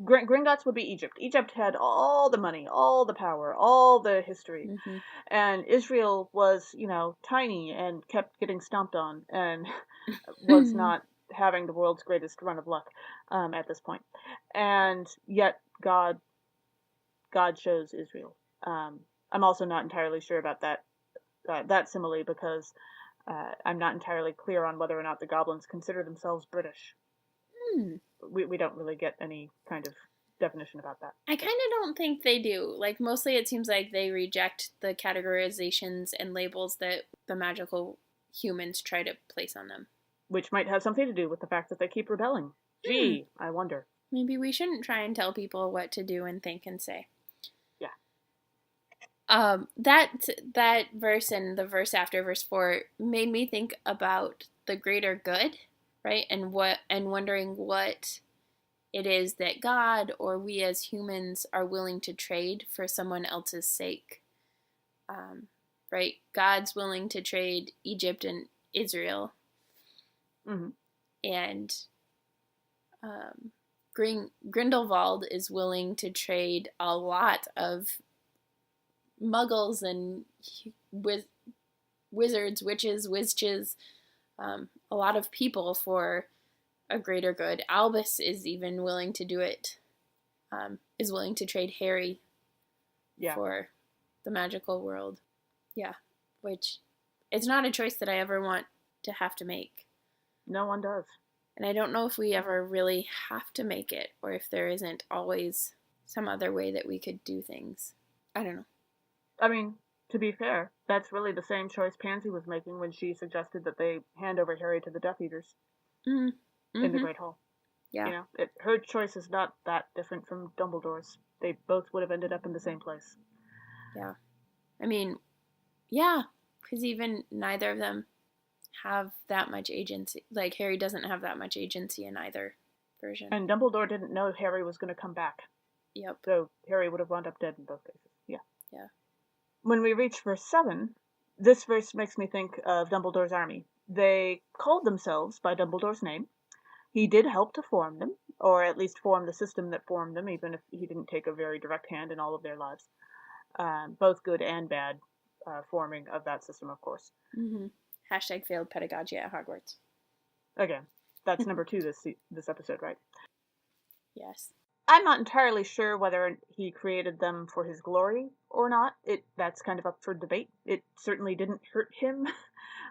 Gringotts would be Egypt. Egypt had all the money, all the power, all the history. Mm-hmm. And Israel was, tiny and kept getting stomped on and was not having the world's greatest run of luck at this point. And yet God chose Israel. I'm also not entirely sure about that simile, because I'm not entirely clear on whether or not the goblins consider themselves British. We don't really get any kind of definition about that. I kind of don't think they do. Like, mostly it seems like they reject the categorizations and labels that the magical humans try to place on them. Which might have something to do with the fact that they keep rebelling. Gee, I wonder. Maybe we shouldn't try and tell people what to do and think and say. Yeah. That verse and the verse after, verse 4, made me think about the greater good, right? And wondering what it is that God or we as humans are willing to trade for someone else's sake. Right? God's willing to trade Egypt and Israel. Mm-hmm. And Grindelwald is willing to trade a lot of muggles and wizards, witches, witches, a lot of people for a greater good. Albus is even willing to do it, is willing to trade Harry for the magical world. Yeah, which it's not a choice that I ever want to have to make. No one does. And I don't know if we ever really have to make it, or if there isn't always some other way that we could do things. I don't know. I mean, to be fair, that's really the same choice Pansy was making when she suggested that they hand over Harry to the Death Eaters in the Great Hall. Yeah. Her choice is not that different from Dumbledore's. They both would have ended up in the same place. Yeah. I mean, yeah, Because even neither of them have that much agency. Like, Harry doesn't have that much agency in either version. And Dumbledore didn't know Harry was going to come back. Yep. So Harry would have wound up dead in both cases. Yeah. Yeah. When we reach verse 7, this verse makes me think of Dumbledore's army. They called themselves by Dumbledore's name. He did help to form them, or at least form the system that formed them, even if he didn't take a very direct hand in all of their lives. Both good and bad forming of that system, of course. Mm-hmm. Hashtag failed pedagogy at Hogwarts. Again, that's number 2 this episode, right? Yes. I'm not entirely sure whether he created them for his glory or not. That's kind of up for debate. It certainly didn't hurt him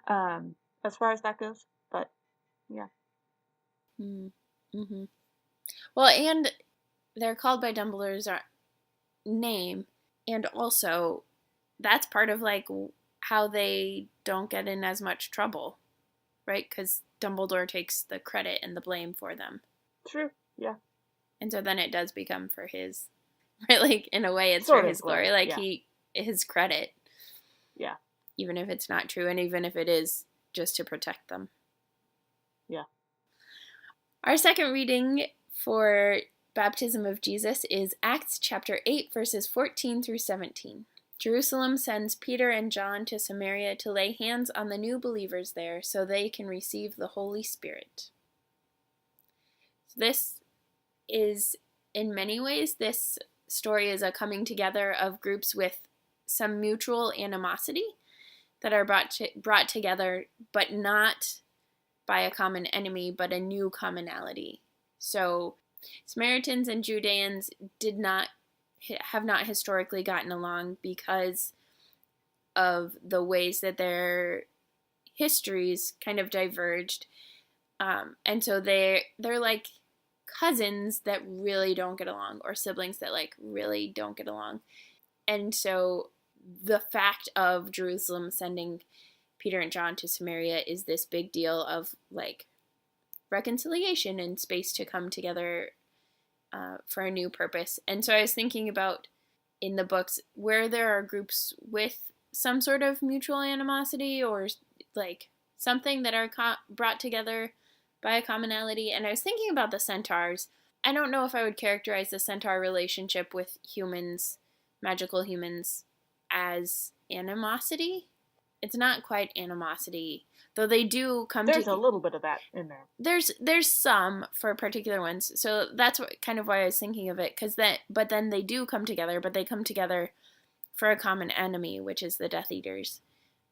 as far as that goes, but yeah. Mm-hmm. Well, and they're called by Dumbledore's name, and also that's part of like how they don't get in as much trouble, right? Because Dumbledore takes the credit and the blame for them. True, yeah. And so then it does become for his, right? Like, in a way, it's sort for his glory. Like, yeah. His credit. Yeah. Even if it's not true, and even if it is just to protect them. Yeah. Our second reading for Baptism of Jesus is Acts chapter 8, verses 14 through 17. Jerusalem sends Peter and John to Samaria to lay hands on the new believers there so they can receive the Holy Spirit. This is, in many ways, this story is a coming together of groups with some mutual animosity that are brought together, but not by a common enemy, but a new commonality. So Samaritans and Judeans have not historically gotten along because of the ways that their histories kind of diverged. And so they're like cousins that really don't get along, or siblings that like really don't get along. And so the fact of Jerusalem sending Peter and John to Samaria is this big deal of like reconciliation and space to come together for a new purpose. And so I was thinking about in the books where there are groups with some sort of mutual animosity or like something that are brought together by a commonality. And I was thinking about the centaurs. I don't know if I would characterize the centaur relationship with humans, magical humans, as animosity. It's not quite animosity, though they do come There's a little bit of that in there. There's some for particular ones. So that's kind of why I was thinking of it, but then they do come together, but they come together for a common enemy, which is the Death Eaters.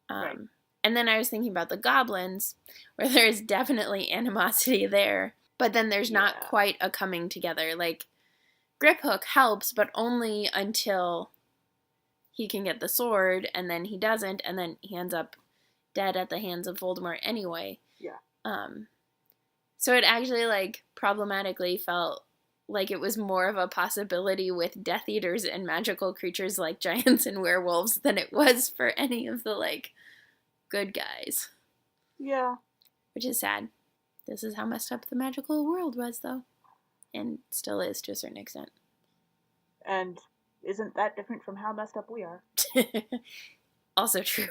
Right. And then I was thinking about the goblins, where there's definitely animosity there, but then there's not quite a coming together. Like, Griphook helps, but only until he can get the sword, and then he doesn't, and then he ends up dead at the hands of Voldemort anyway. Yeah. So it actually, like, problematically felt like it was more of a possibility with Death Eaters and magical creatures like giants and werewolves than it was for any of the, like, good guys. Yeah. Which is sad. This is how messed up the magical world was, though. And still is to a certain extent. And isn't that different from how messed up we are? Also true.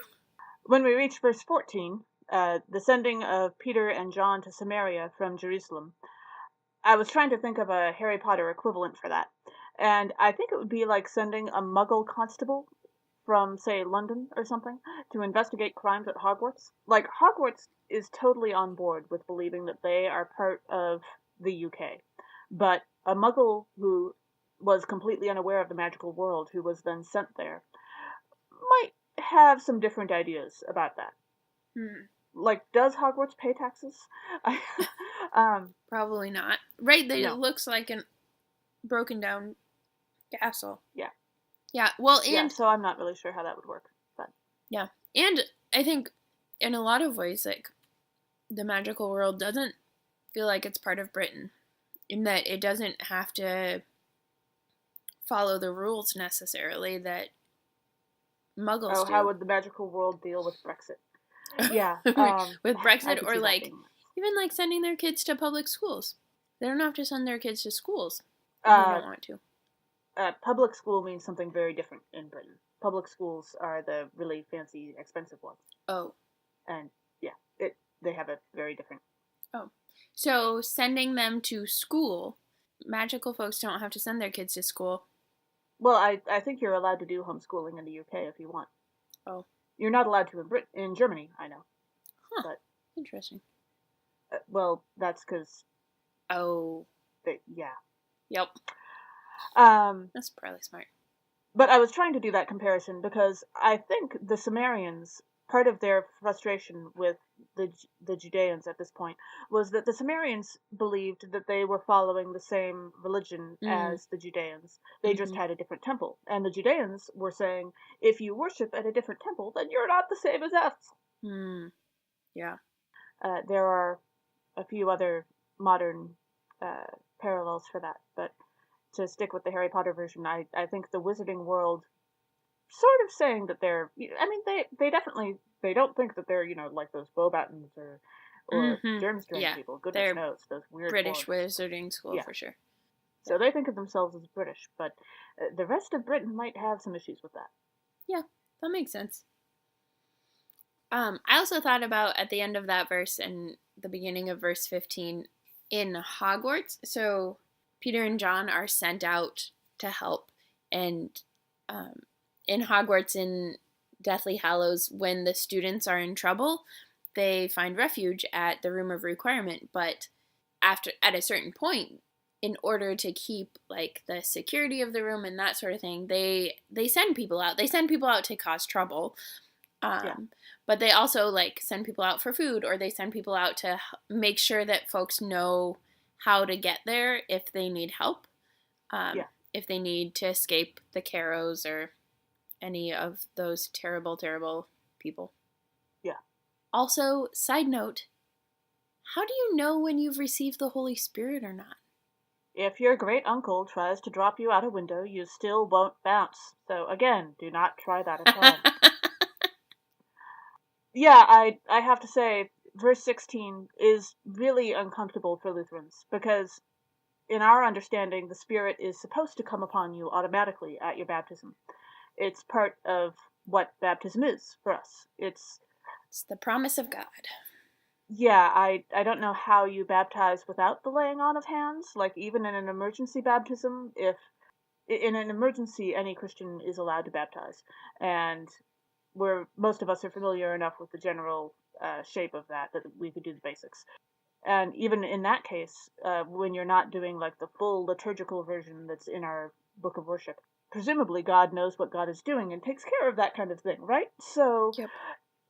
When we reach verse 14, the sending of Peter and John to Samaria from Jerusalem, I was trying to think of a Harry Potter equivalent for that. And I think it would be like sending a Muggle constable from, say, London or something, to investigate crimes at Hogwarts. Like, Hogwarts is totally on board with believing that they are part of the UK. But a Muggle who was completely unaware of the magical world, who was then sent there, might have some different ideas about that. Like, does Hogwarts pay taxes? Probably not. Right, No. It looks like a broken down castle. Yeah. Yeah, well, and... Yeah, so I'm not really sure how that would work. But yeah, and I think in a lot of ways, like, the magical world doesn't feel like it's part of Britain, in that it doesn't have to follow the rules necessarily that Muggles do. How would the magical world deal with Brexit? Yeah. With Brexit, or like, even like sending their kids to public schools. They don't have to send their kids to schools if they don't want to. Public school means something very different in Britain. Public schools are the really fancy, expensive ones. Oh. And yeah, they have a very different. Oh. So sending them to school, magical folks don't have to send their kids to school. Well, I think you're allowed to do homeschooling in the UK if you want. Oh. You're not allowed to in Germany, I know. Huh. But, interesting. Well, that's because. Oh. Yeah. Yep. That's probably smart. But I was trying to do that comparison because I think the Sumerians, part of their frustration with the Judeans at this point was that the Sumerians believed that they were following the same religion as the Judeans. They just had a different temple. And the Judeans were saying, if you worship at a different temple, then you're not the same as us. Yeah. There are a few other modern parallels for that, but to stick with the Harry Potter version, I think the Wizarding World sort of saying that they're, I mean, they definitely, they don't think that they're, like those Beauxbatons or Durmstrang people. Goodness knows, those weird British Wizarding School, for sure. So they think of themselves as British, but the rest of Britain might have some issues with that. Yeah, that makes sense. I also thought about at the end of that verse and the beginning of verse 15 in Hogwarts. So Peter and John are sent out to help, and in Hogwarts in Deathly Hallows, when the students are in trouble, they find refuge at the Room of Requirement. But at a certain point, in order to keep like the security of the room and that sort of thing, they send people out. They send people out to cause trouble. But they also like send people out for food, or they send people out to make sure that folks know how to get there if they need help. If they need to escape the Carrows or any of those terrible, terrible people. Yeah. Also, side note, how do you know when you've received the Holy Spirit or not? If your great uncle tries to drop you out a window, you still won't bounce. So again, do not try that at home. Yeah, I have to say, verse 16 is really uncomfortable for Lutherans, because in our understanding, the Spirit is supposed to come upon you automatically at your baptism. It's part of what baptism is for us. It's the promise of God. Yeah, I don't know how you baptize without the laying on of hands. Like, even in an emergency baptism, if in an emergency, any Christian is allowed to baptize. And most of us are familiar enough with the general shape of that we could do the basics. And even in that case, when you're not doing like the full liturgical version that's in our book of worship, presumably God knows what God is doing and takes care of that kind of thing, right? So yep,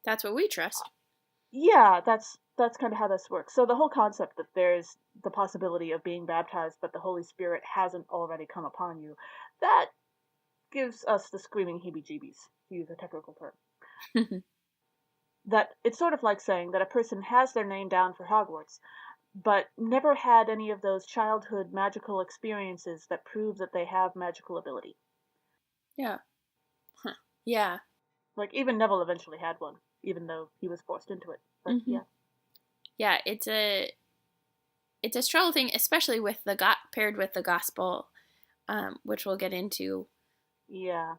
that's what we trust. Yeah, that's kind of how this works. So the whole concept that there's the possibility of being baptized, but the Holy Spirit hasn't already come upon you, that gives us the screaming heebie-jeebies, to use a technical term. That it's sort of like saying that a person has their name down for Hogwarts, but never had any of those childhood magical experiences that prove that they have magical ability. Yeah. Huh. Yeah. Like, even Neville eventually had one, even though he was forced into it. But yeah. Yeah, it's a struggle thing, especially with paired with the gospel, which we'll get into. Yeah.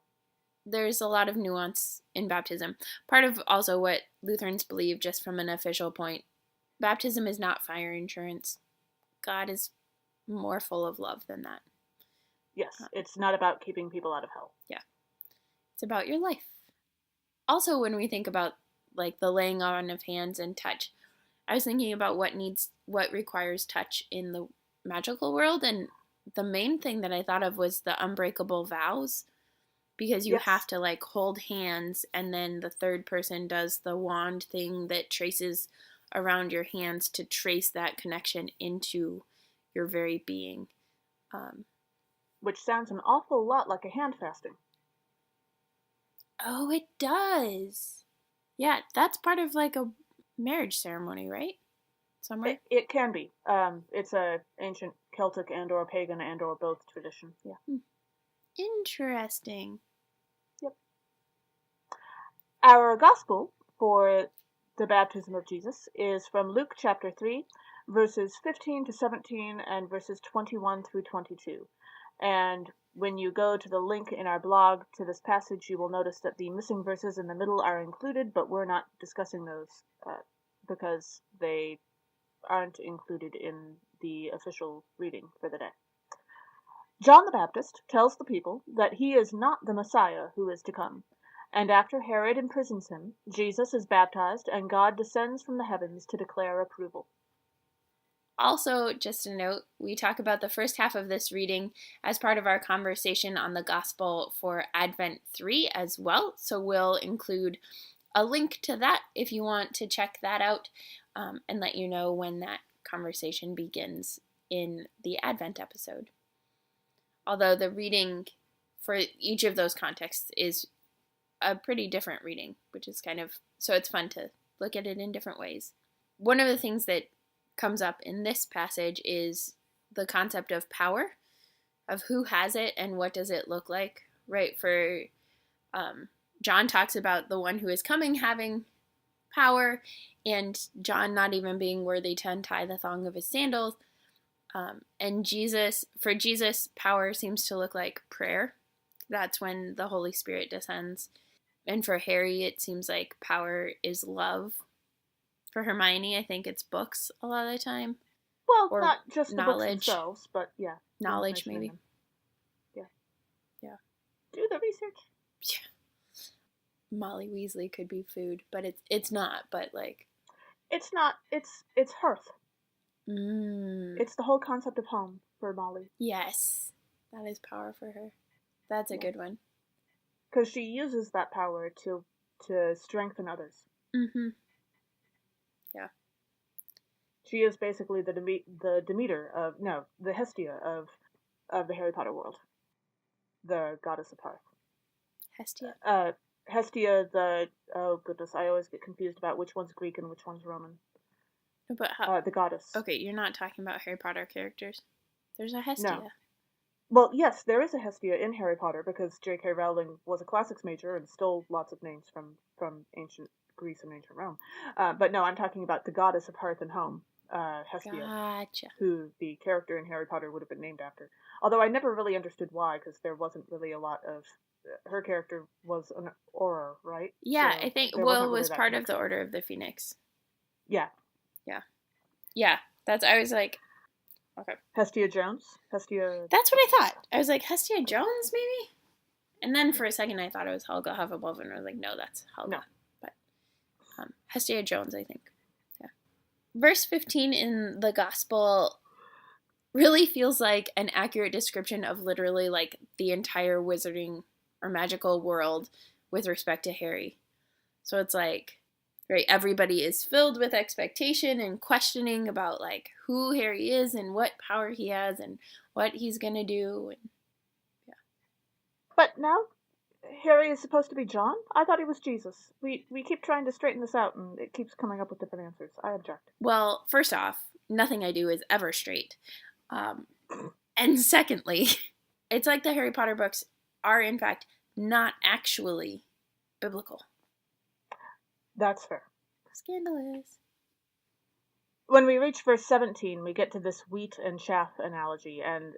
There's a lot of nuance in baptism. Part of also what Lutherans believe, just from an official point, baptism is not fire insurance. God is more full of love than that. Yes, it's not about keeping people out of hell. Yeah. It's about your life. Also, when we think about like the laying on of hands and touch, I was thinking about what requires touch in the magical world, and the main thing that I thought of was the unbreakable vows, because you have to like hold hands, and then the third person does the wand thing that traces around your hands to trace that connection into your very being. Which sounds an awful lot like a hand fasting. Oh, it does. Yeah, that's part of like a marriage ceremony, right? Somewhere? It can be. It's a ancient Celtic and or pagan and or both tradition. Yeah. Interesting. Yep. Our gospel for the baptism of Jesus is from Luke chapter 3, verses 15 to 17 and verses 21 through 22. And When you go to the link in our blog to this passage, you will notice that the missing verses in the middle are included, but we're not discussing those because they aren't included in the official reading for the day. John the Baptist tells the people that he is not the Messiah who is to come, and after Herod imprisons him, Jesus is baptized and God descends from the heavens to declare approval. Also, just a note, we talk about the first half of this reading as part of our conversation on the Gospel for Advent 3 as well, so we'll include a link to that if you want to check that out, and let you know when that conversation begins in the Advent episode. Although the reading for each of those contexts is a pretty different reading, which is so it's fun to look at it in different ways. One of the things that comes up in this passage is the concept of power, of who has it and what does it look like, right? For John talks about the one who is coming having power, and John not even being worthy to untie the thong of his sandals. And for Jesus, power seems to look like prayer. That's when the Holy Spirit descends. And for Harry, it seems like power is love. For Hermione, I think it's books a lot of the time. Well, or not just knowledge. The books themselves, but yeah. Knowledge, maybe. Them. Yeah. Yeah. Do the research. Yeah. Molly Weasley could be food, but it's not, but like... It's not, it's hearth. Mm. It's the whole concept of home for Molly. Yes. That is power for her. That's a good one. Because she uses that power to strengthen others. Mm-hmm. Yeah. She is basically the Hestia of the Harry Potter world. The goddess of hearth. Hestia? Hestia, oh goodness, I always get confused about which one's Greek and which one's Roman. But how? The goddess. Okay, you're not talking about Harry Potter characters. There's a Hestia. No. Well, yes, there is a Hestia in Harry Potter because J.K. Rowling was a classics major and stole lots of names from ancient Greece and ancient Rome. But no, I'm talking about the goddess of hearth and home, Hestia. Gotcha. Who the character in Harry Potter would have been named after. Although I never really understood why, because there wasn't really a lot of... Her character was an Auror, right? Yeah, so I think Will was part of the Order of the Phoenix. Yeah. Yeah, I was like, okay. Hestia Jones? Hestia... That's what I thought. I was like, Hestia Jones, maybe? And then for a second I thought it was Helga Hufflepuff, and I was like, no, that's Helga. No. But Hestia Jones, I think. Yeah. Verse 15 in the Gospel really feels like an accurate description of literally like the entire wizarding or magical world with respect to Harry. So it's like, right, everybody is filled with expectation and questioning about like who Harry is and what power he has and what he's gonna do. And, yeah. But now Harry is supposed to be John? I thought he was Jesus. We keep trying to straighten this out and it keeps coming up with different answers. I object. Well, first off, nothing I do is ever straight. And secondly, it's like the Harry Potter books are in fact not actually biblical. That's fair. Scandalous. When we reach verse 17, we get to this wheat and chaff analogy, and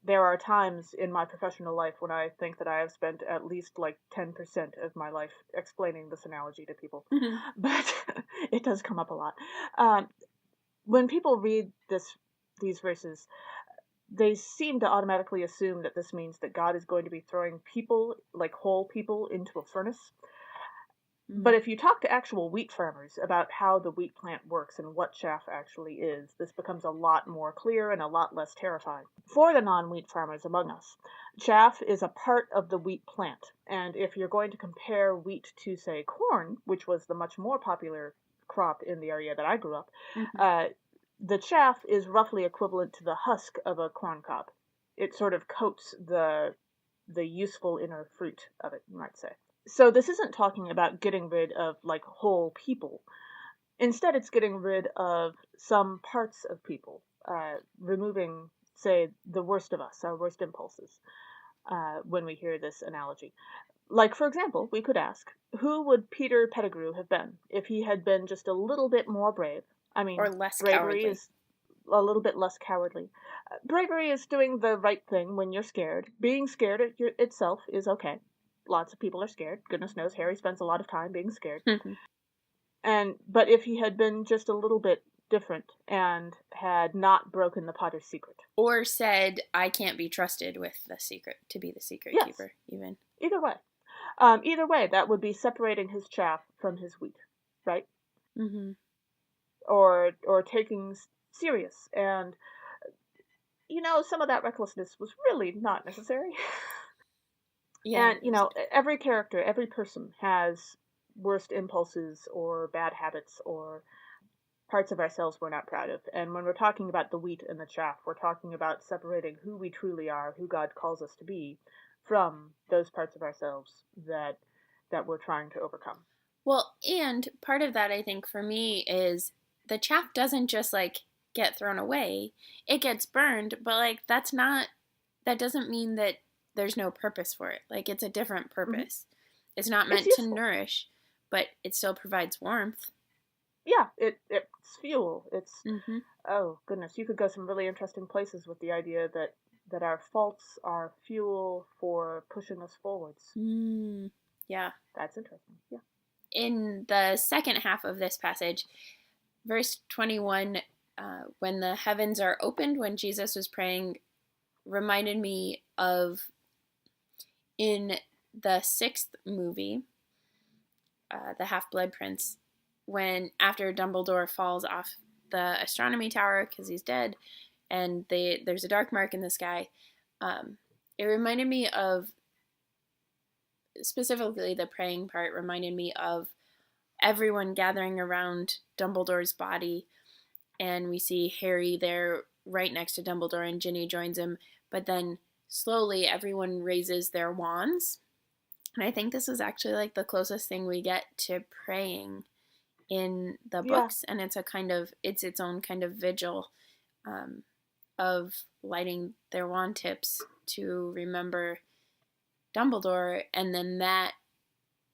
there are times in my professional life when I think that I have spent at least like 10% of my life explaining this analogy to people. Mm-hmm. But it does come up a lot. When people read these verses, they seem to automatically assume that this means that God is going to be throwing people, like whole people, into a furnace. But if you talk to actual wheat farmers about how the wheat plant works and what chaff actually is, this becomes a lot more clear and a lot less terrifying. For the non-wheat farmers among us, chaff is a part of the wheat plant. And if you're going to compare wheat to, say, corn, which was the much more popular crop in the area that I grew up, the chaff is roughly equivalent to the husk of a corn cob. It sort of coats the useful inner fruit of it, you might say. So this isn't talking about getting rid of, like, whole people. Instead, it's getting rid of some parts of people, removing, say, the worst of us, our worst impulses, when we hear this analogy. Like, for example, we could ask, who would Peter Pettigrew have been if he had been just a little bit more brave? I mean, or less bravery cowardly. is a little bit less cowardly. Bravery is doing the right thing when you're scared. Being scared itself is okay. Lots of people are scared. Goodness knows Harry spends a lot of time being scared. But if he had been just a little bit different and had not broken the Potter's secret. Or said, I can't be trusted with the secret, to be the secret keeper, even. Either way, that would be separating his chaff from his wheat, right? Mm-hmm. Or taking serious. And, some of that recklessness was really not necessary. Yeah. And, every character, every person has worst impulses or bad habits or parts of ourselves we're not proud of. And when we're talking about the wheat and the chaff, we're talking about separating who we truly are, who God calls us to be, from those parts of ourselves that we're trying to overcome. Well, and part of that, I think, for me, is the chaff doesn't just, get thrown away. It gets burned, but, that doesn't mean that there's no purpose for it. It's a different purpose. Mm-hmm. It's not meant to nourish, but it still provides warmth. Yeah, it's fuel. It's, oh, goodness, you could go some really interesting places with the idea that our faults are fuel for pushing us forwards. Yeah. That's interesting, yeah. In the second half of this passage, verse 21, when the heavens are opened, when Jesus was praying, reminded me of in the sixth movie, The Half-Blood Prince, when after Dumbledore falls off the astronomy tower because he's dead and there's a dark mark in the sky, it reminded me of, specifically the praying part reminded me of everyone gathering around Dumbledore's body, and we see Harry there right next to Dumbledore, and Ginny joins him, but then slowly everyone raises their wands, and I think this is actually the closest thing we get to praying in the books, and it's its own kind of vigil of lighting their wand tips to remember Dumbledore, and then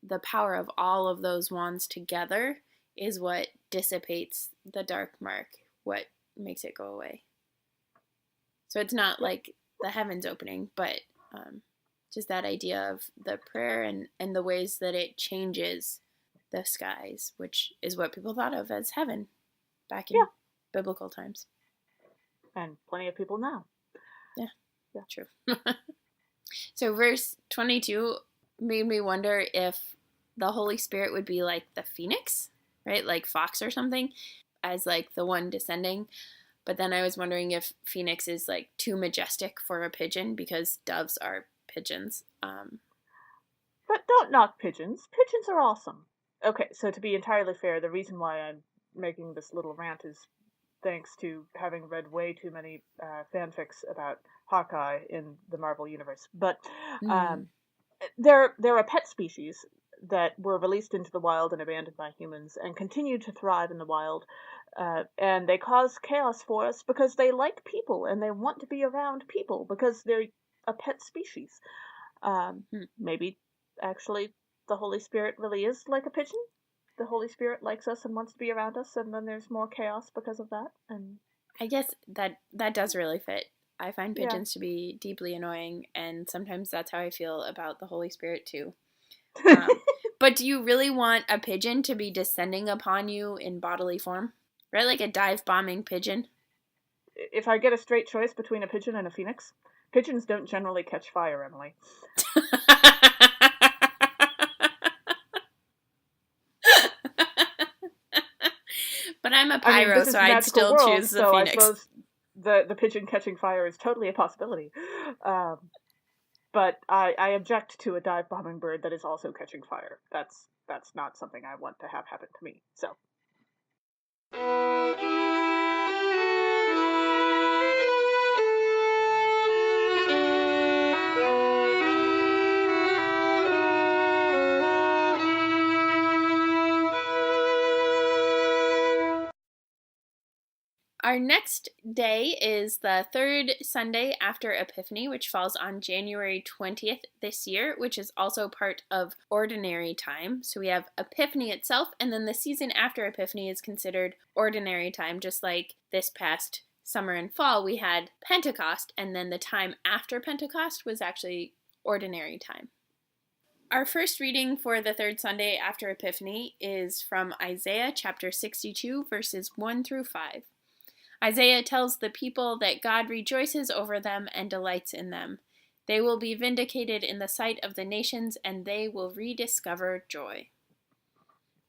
the power of all of those wands together is what dissipates the dark mark, what makes it go away. So it's not like the heavens opening, but just that idea of the prayer and the ways that it changes the skies, which is what people thought of as heaven back in biblical times. And plenty of people now. Yeah. True. So verse 22 made me wonder if the Holy Spirit would be like the phoenix, right? Like Fox or something, as the one descending. But then I was wondering if phoenix is too majestic for a pigeon, because doves are pigeons. But don't knock pigeons. Pigeons are awesome. Okay, so to be entirely fair, the reason why I'm making this little rant is thanks to having read way too many fanfics about Hawkeye in the Marvel Universe. But they're a pet species that were released into the wild and abandoned by humans and continue to thrive in the wild. And they cause chaos for us because they like people and they want to be around people because they're a pet species. Maybe, actually, the Holy Spirit really is like a pigeon. The Holy Spirit likes us and wants to be around us, and then there's more chaos because of that. And I guess that does really fit. I find pigeons to be deeply annoying, and sometimes that's how I feel about the Holy Spirit too. But do you really want a pigeon to be descending upon you in bodily form? Right? Like a dive-bombing pigeon? If I get a straight choice between a pigeon and a phoenix, pigeons don't generally catch fire, Emily. But I'm a pyro, so I'd still choose the phoenix. I suppose the pigeon catching fire is totally a possibility. But I object to a dive-bombing bird that is also catching fire. That's not something I want to have happen to me. So. Our next day is the third Sunday after Epiphany, which falls on January 20th this year, which is also part of Ordinary Time. So we have Epiphany itself, and then the season after Epiphany is considered Ordinary Time, just like this past summer and fall, we had Pentecost, and then the time after Pentecost was actually ordinary time. Our first reading for the third Sunday after Epiphany is from Isaiah chapter 62, verses 1 through 5. Isaiah tells the people that God rejoices over them and delights in them. They will be vindicated in the sight of the nations, and they will rediscover joy.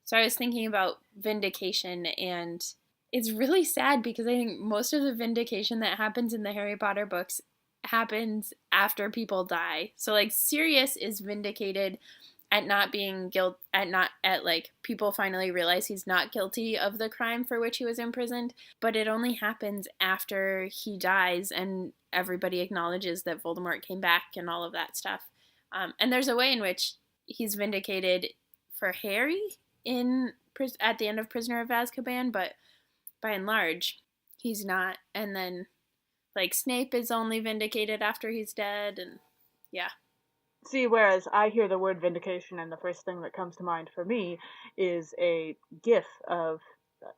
So I was thinking about vindication, and it's really sad because I think most of the vindication that happens in the Harry Potter books happens after people die. So like Sirius is vindicated at not being like people finally realize he's not guilty of the crime for which he was imprisoned, but it only happens after he dies and everybody acknowledges that Voldemort came back and all of that stuff. And there's a way in which he's vindicated for Harry at the end of Prisoner of Azkaban, but by and large, he's not. And then like Snape is only vindicated after he's dead, and yeah. See, whereas I hear the word vindication, and the first thing that comes to mind for me is a gif of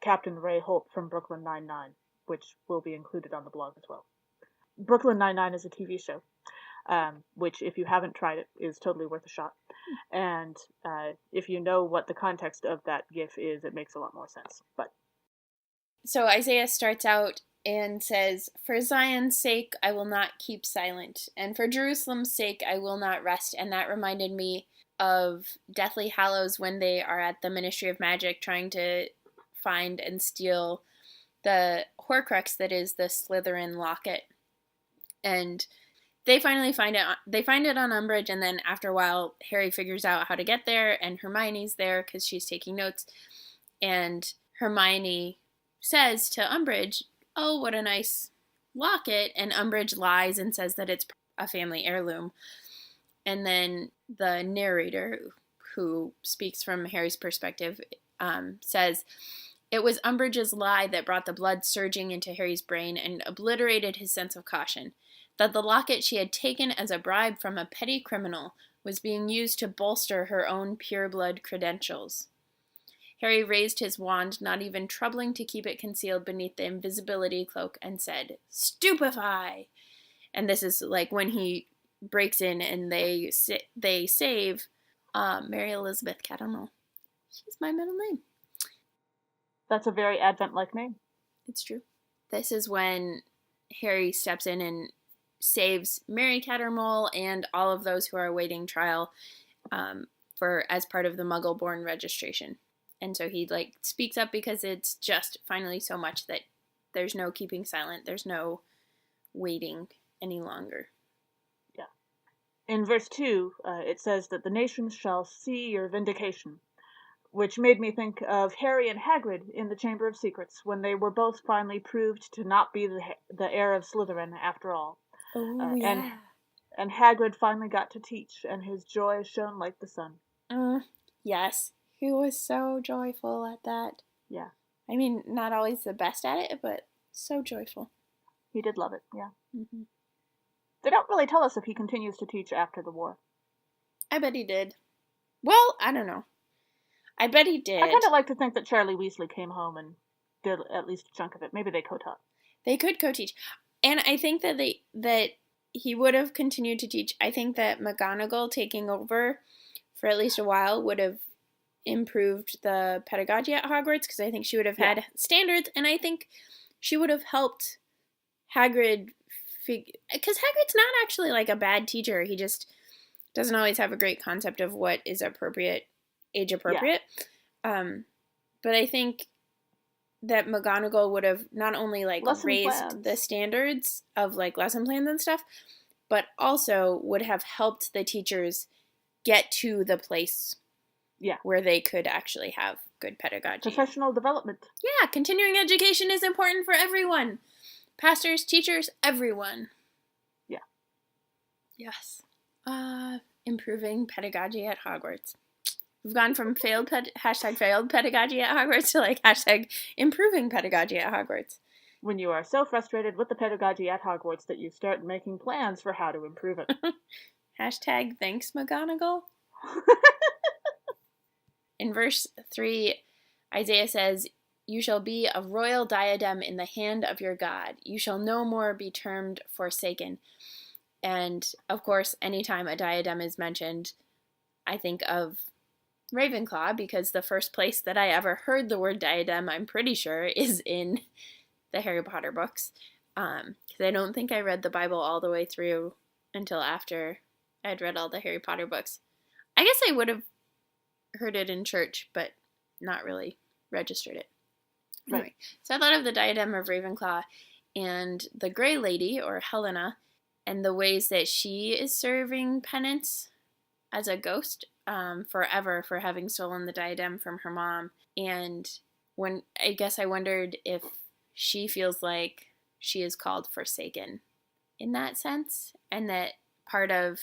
Captain Ray Holt from Brooklyn Nine-Nine, which will be included on the blog as well. Brooklyn Nine-Nine is a TV show, which, if you haven't tried it, is totally worth a shot. And if you know what the context of that gif is, it makes a lot more sense. So Isaiah starts out and says, "For Zion's sake, I will not keep silent, and for Jerusalem's sake, I will not rest." And that reminded me of Deathly Hallows when they are at the Ministry of Magic trying to find and steal the Horcrux that is the Slytherin locket. And they finally find it. They find it on Umbridge, and then after a while, Harry figures out how to get there, and Hermione's there because she's taking notes. And Hermione says to Umbridge, "Oh, what a nice locket," and Umbridge lies and says that it's a family heirloom. And then the narrator, who speaks from Harry's perspective, says, "It was Umbridge's lie that brought the blood surging into Harry's brain and obliterated his sense of caution, that the locket she had taken as a bribe from a petty criminal was being used to bolster her own pureblood credentials." Harry raised his wand, not even troubling to keep it concealed beneath the invisibility cloak, and said, "Stupefy!" And this is like when he breaks in and they save Mary Elizabeth Cattermole. She's my middle name. That's a very Advent-like name. It's true. This is when Harry steps in and saves Mary Cattermole and all of those who are awaiting trial as part of the Muggle-born registration. And so he speaks up because it's just finally so much that there's no keeping silent. There's no waiting any longer. Yeah. In verse 2, it says that the nations shall see your vindication, which made me think of Harry and Hagrid in the Chamber of Secrets when they were both finally proved to not be the heir of Slytherin after all. Oh, yeah. And Hagrid finally got to teach, and his joy shone like the sun. Yes. He was so joyful at that. Yeah. I mean, not always the best at it, but so joyful. He did love it, yeah. Mm-hmm. They don't really tell us if he continues to teach after the war. I bet he did. Well, I don't know. I bet he did. I kind of like to think that Charlie Weasley came home and did at least a chunk of it. Maybe they co-taught. They could co-teach. And I think that that he would have continued to teach. I think that McGonagall taking over for at least a while would have improved the pedagogy at Hogwarts, because I think she would have had standards, and I think she would have helped Hagrid because Hagrid's not actually a bad teacher. He just doesn't always have a great concept of what is age appropriate. Yeah. But I think that McGonagall would have not only raised the standards of lesson plans and stuff, but also would have helped the teachers get to the place where they could actually have good pedagogy. Professional development. Yeah, continuing education is important for everyone. Pastors, teachers, everyone. Yeah. Yes. Improving pedagogy at Hogwarts. We've gone from failed pedagogy at Hogwarts to improving pedagogy at Hogwarts. When you are so frustrated with the pedagogy at Hogwarts that you start making plans for how to improve it. #thanks McGonagall. In verse 3, Isaiah says, You shall be a royal diadem in the hand of your God. You shall no more be termed forsaken. And, of course, anytime a diadem is mentioned, I think of Ravenclaw, because the first place that I ever heard the word diadem, I'm pretty sure, is in the Harry Potter books. Because I don't think I read the Bible all the way through until after I'd read all the Harry Potter books. I guess I would have heard it in church, but not really registered it. Anyway, Right. so I thought of the diadem of Ravenclaw and the Grey Lady, or Helena, and the ways that she is serving penance as a ghost forever for having stolen the diadem from her mom. And when I guess I wondered if she feels like she is called forsaken in that sense, and that part of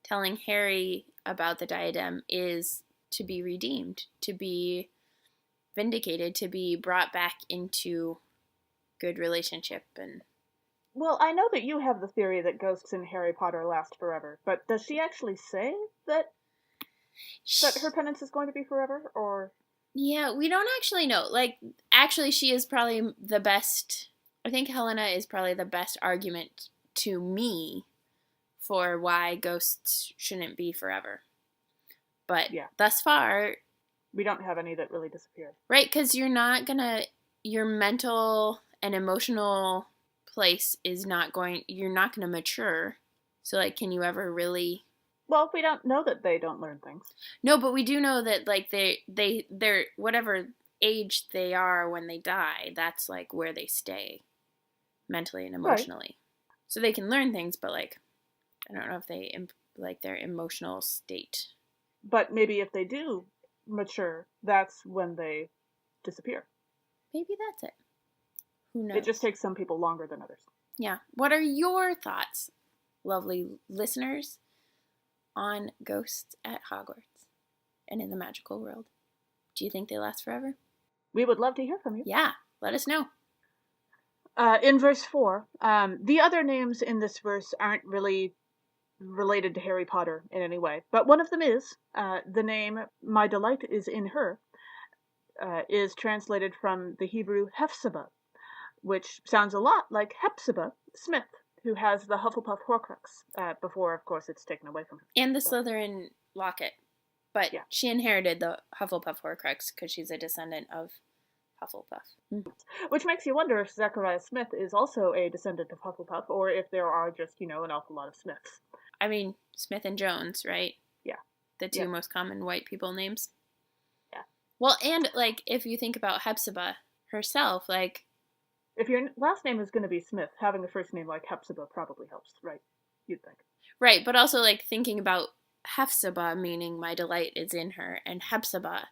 telling Harry about the diadem is to be redeemed, to be vindicated, to be brought back into good relationship. And Well, I know that you have the theory that ghosts in Harry Potter last forever, but does she actually say that her penance is going to be forever, or? Yeah, we don't actually know. Like, actually, she is probably the best. I think Helena is probably the best argument to me for why ghosts shouldn't be forever. But Yeah. thus far, We don't have any that really disappeared. right? Because your mental and emotional place is you're not gonna mature. So, like, can you ever really? Well, we don't know that they don't learn things. No, but we do know that, like, they're whatever age they are when they die, that's like where they stay mentally and emotionally. Right. So they can learn things, but, like, I don't know if they like their emotional state. But maybe if they do mature, that's when they disappear. Maybe that's it. Who knows? It just takes some people longer than others. Yeah. What are your thoughts, lovely listeners, on ghosts at Hogwarts and in the magical world? Do you think they last forever? We would love to hear from you. Yeah, let us know. In verse 4, the other names in this verse aren't really related to Harry Potter in any way, but one of them is. The name, My Delight is in Her, is translated from the Hebrew Hephzibah, which sounds a lot like Hepzibah Smith, who has the Hufflepuff Horcrux, before, of course, it's taken away from her. And the Slytherin locket. But yeah, she inherited the Hufflepuff Horcrux because she's a descendant of Hufflepuff. Which makes you wonder if Zechariah Smith is also a descendant of Hufflepuff, or if there are just, an awful lot of Smiths. I mean, Smith and Jones, right? Yeah. The two most common white people names. Yeah. Well, and, like, if you think about Hepzibah herself, like... If your last name is going to be Smith, having a first name like Hepzibah probably helps, right? You'd think. Right, but also, like, thinking about Hephzibah, meaning my delight is in her, and Hepzibah.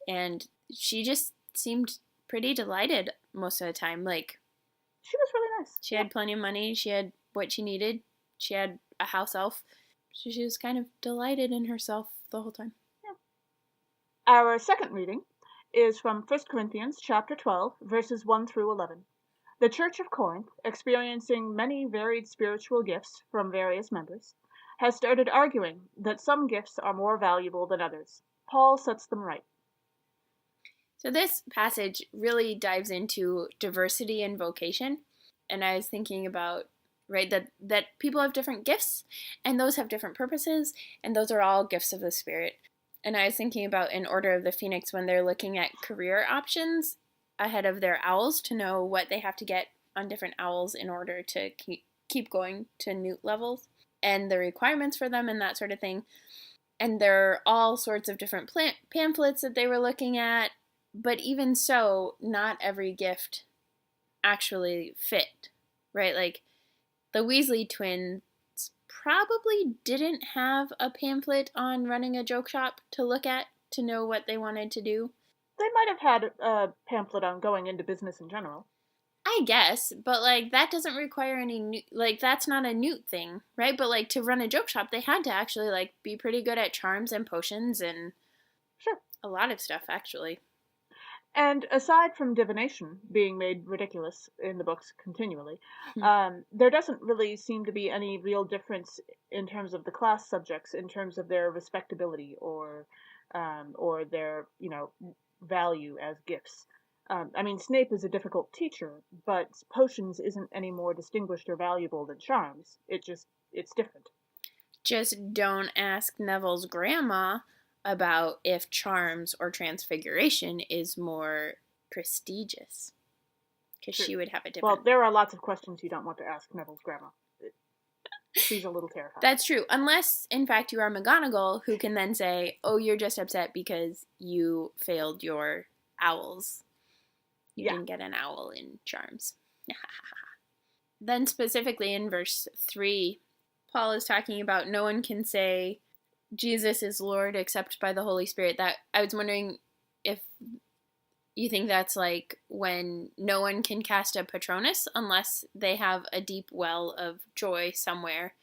And she just seemed pretty delighted most of the time. Like, she was really nice. She had plenty of money. She had what she needed. She had a house elf. So she was kind of delighted in herself the whole time. Yeah. Our second reading is from 1 Corinthians chapter 12, verses 1 through 11. The Church of Corinth, experiencing many varied spiritual gifts from various members, has started arguing that some gifts are more valuable than others. Paul sets them right. So this passage really dives into diversity in vocation. And I was thinking about, right, that people have different gifts, and those have different purposes, and those are all gifts of the Spirit. And I was thinking about in Order of the Phoenix when they're looking at career options ahead of their owls to know what they have to get on different owls in order to keep going to newt levels and the requirements for them and that sort of thing. And there are all sorts of different pamphlets that they were looking at, but even so, not every gift actually fit, right? Like, the Weasley twins probably didn't have a pamphlet on running a joke shop to look at to know what they wanted to do. They might have had a pamphlet on going into business in general. I guess, but, like, that doesn't require any, like, that's not a newt thing, right? But, like, to run a joke shop, they had to actually, like, be pretty good at charms and potions and sure, a lot of stuff, actually. And aside from divination being made ridiculous in the books continually, there doesn't really seem to be any real difference in terms of the class subjects, in terms of their respectability or their, value as gifts. I mean, Snape is a difficult teacher, but potions isn't any more distinguished or valuable than charms. It's different. Just don't ask Neville's grandma about if charms or transfiguration is more prestigious. Because she would have a different... Well, there are lots of questions you don't want to ask Neville's grandma. She's a little terrified. That's true. Unless, in fact, you are McGonagall, who can then say, oh, you're just upset because you failed your owls. You didn't get an owl in charms. Then specifically in verse 3, Paul is talking about no one can say Jesus is Lord except by the Holy Spirit. That I was wondering if you think that's like when no one can cast a Patronus unless they have a deep well of joy somewhere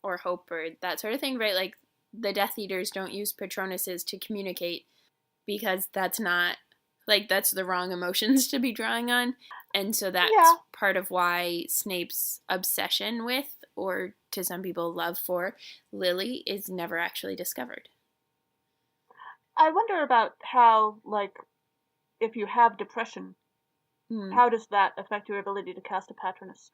or hope or that sort of thing, right? Like the Death Eaters don't use Patronuses to communicate because that's not, like, that's the wrong emotions to be drawing on. And so that's part of why Snape's obsession with, or to some people love for, Lily is never actually discovered. I wonder about how, like, if you have depression, how does that affect your ability to cast a Patronus?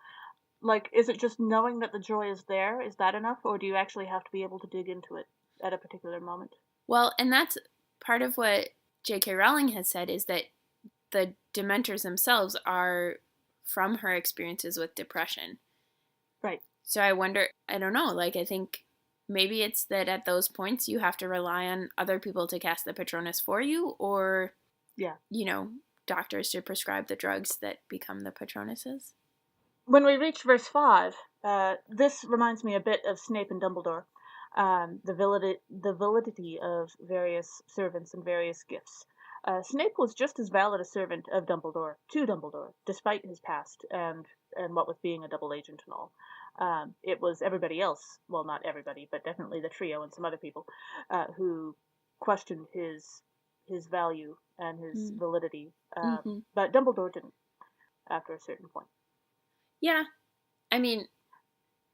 Like, is it just knowing that the joy is there? Is that enough? Or do you actually have to be able to dig into it at a particular moment? Well, and that's part of what J.K. Rowling has said, is that the Dementors themselves are from her experiences with depression. Right. So I wonder, I don't know, like, I think maybe it's that at those points you have to rely on other people to cast the Patronus for you, or, you know, doctors to prescribe the drugs that become the Patronuses. When we reach verse 5, this reminds me a bit of Snape and Dumbledore, the validity of various servants and various gifts. Snape was just as valid a servant of Dumbledore to Dumbledore, despite his past and what with being a double agent and all. It was everybody else, well, not everybody, but definitely the trio and some other people, who questioned his value and his validity. But Dumbledore didn't, after a certain point. Yeah. I mean,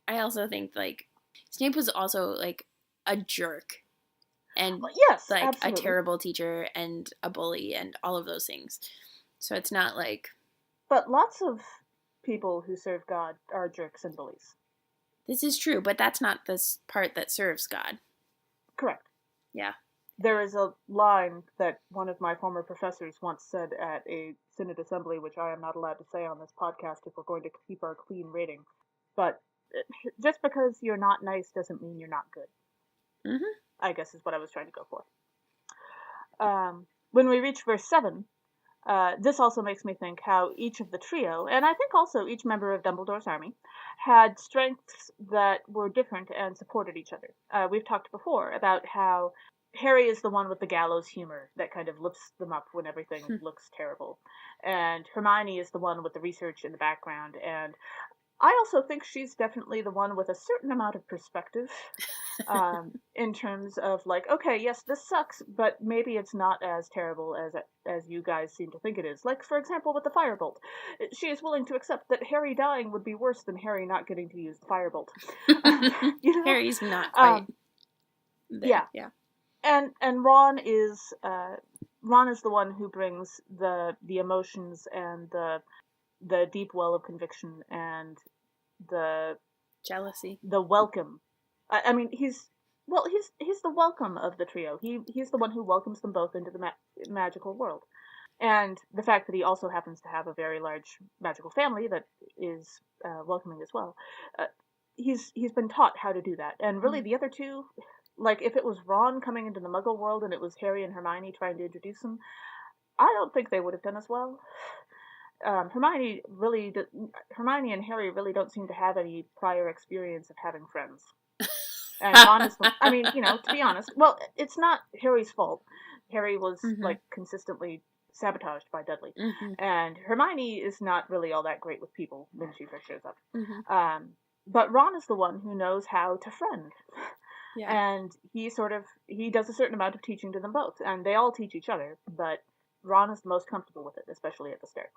I also think, like, Snape was also, like, a jerk. And, yes, like, absolutely. a terrible teacher and a bully and all of those things. So it's not like... But lots of people who serve God are jerks and bullies. This is true, but that's not the part that serves God. Correct. Yeah. There is a line that one of my former professors once said at a Synod Assembly, which I am not allowed to say on this podcast if we're going to keep our clean rating. But just because you're not nice doesn't mean you're not good. Mm-hmm. I guess is what I was trying to go for. When we reach verse 7, this also makes me think how each of the trio, and I think also each member of Dumbledore's army, had strengths that were different and supported each other. We've talked before about how Harry is the one with the gallows humor that kind of lifts them up when everything looks terrible. And Hermione is the one with the research in the background. And I also think she's definitely the one with a certain amount of perspective in terms of, like, okay, yes, this sucks, but maybe it's not as terrible as you guys seem to think it is. Like, for example, with the firebolt. She is willing to accept that Harry dying would be worse than Harry not getting to use the firebolt. You know? Harry's not quite there. Yeah. And Ron is the one who brings the emotions and the deep well of conviction and the jealousy, the welcome. I mean, he's the welcome of the trio. He's the one who welcomes them both into the magical world, and the fact that he also happens to have a very large magical family that is welcoming as well. He's been taught how to do that, and really the other two. Like, if it was Ron coming into the Muggle world and it was Harry and Hermione trying to introduce him, I don't think they would have done as well. Hermione and Harry really don't seem to have any prior experience of having friends. And Ron is I mean, you know, to be honest, well, it's not Harry's fault. Harry was, like, consistently sabotaged by Dudley. And Hermione is not really all that great with people when she first shows up. But Ron is the one who knows how to friend. Yeah. And he does a certain amount of teaching to them both, and they all teach each other, but Ron is the most comfortable with it, especially at the start.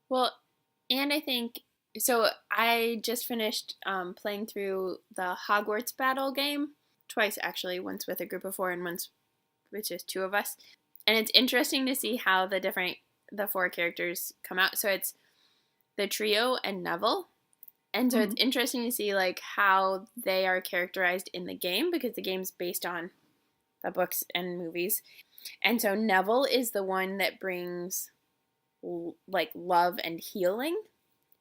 Well, and I think, so I just finished playing through the Hogwarts battle game, twice actually, once with a group of 4 and once with just 2 of us, and it's interesting to see how the different the 4 characters come out. So it's the trio and Neville. And so it's interesting to see, like, how they are characterized in the game, because the game's based on the books and movies. And so Neville is the one that brings, like, love and healing,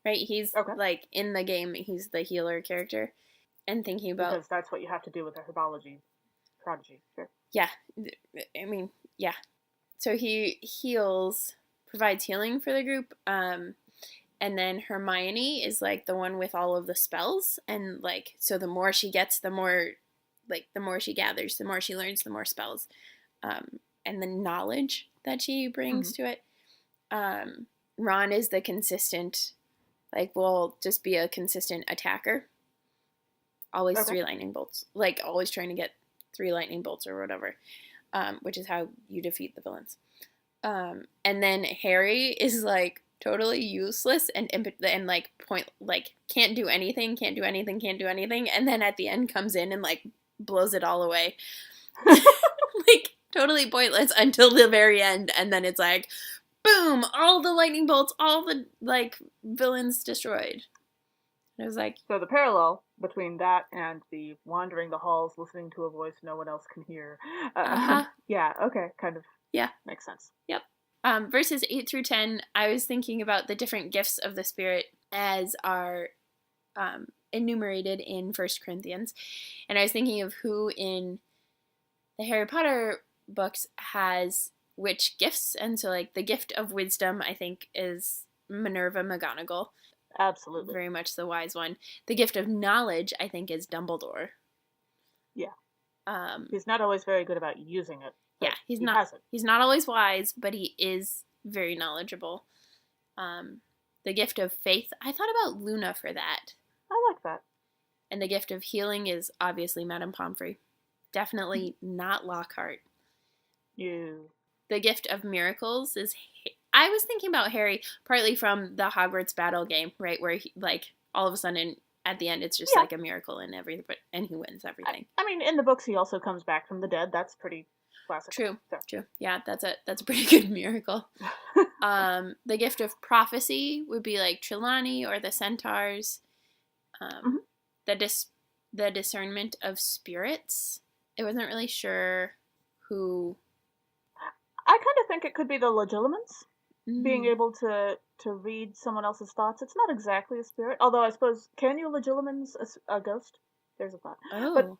right? He's, like, in the game, he's the healer character. And thinking about... Because that's what you have to do with a herbology prodigy. Sure. Yeah. I mean, yeah. So he provides healing for the group. And then Hermione is, like, the one with all of the spells. And, like, so the more she gets, the more she gathers, the more she learns, the more spells. And the knowledge that she brings to it. Ron is the consistent, like, will just be a consistent attacker. Always 3 lightning bolts. Like, always trying to get 3 lightning bolts or whatever. Which is how you defeat the villains. And then Harry is, like, totally useless and like can't do anything, and then at the end comes in and, like, blows it all away. Like, totally pointless until the very end, and then it's like, boom, all the lightning bolts, all the, like, villains destroyed. It was like... So the parallel between that and the wandering the halls, listening to a voice no one else can hear. Yeah, okay, kind of. Yeah. Makes sense. Yep. Verses 8 through 10, I was thinking about the different gifts of the Spirit as are enumerated in 1 Corinthians. And I was thinking of who in the Harry Potter books has which gifts. And so, like, the gift of wisdom, I think, is Minerva McGonagall. Absolutely. Very much the wise one. The gift of knowledge, I think, is Dumbledore. Yeah. He's not always very good about using it. Yeah, he's not always wise, but he is very knowledgeable. The gift of faith, I thought about Luna for that. I like that. And the gift of healing is obviously Madame Pomfrey. Definitely not Lockhart. You. The gift of miracles is... I was thinking about Harry partly from the Hogwarts battle game, right, where he, like, all of a sudden at the end it's just like a miracle and everything, and he wins everything. I mean, in the books he also comes back from the dead. That's pretty classic. True. Yeah, that's a pretty good miracle. The gift of prophecy would be like Trelawney or the Centaurs. The discernment of spirits. I wasn't really sure who. I kind of think it could be the Legilimens. Being able to read someone else's thoughts. It's not exactly a spirit, although I suppose, can you Legilimens a ghost? There's a thought. Oh, but,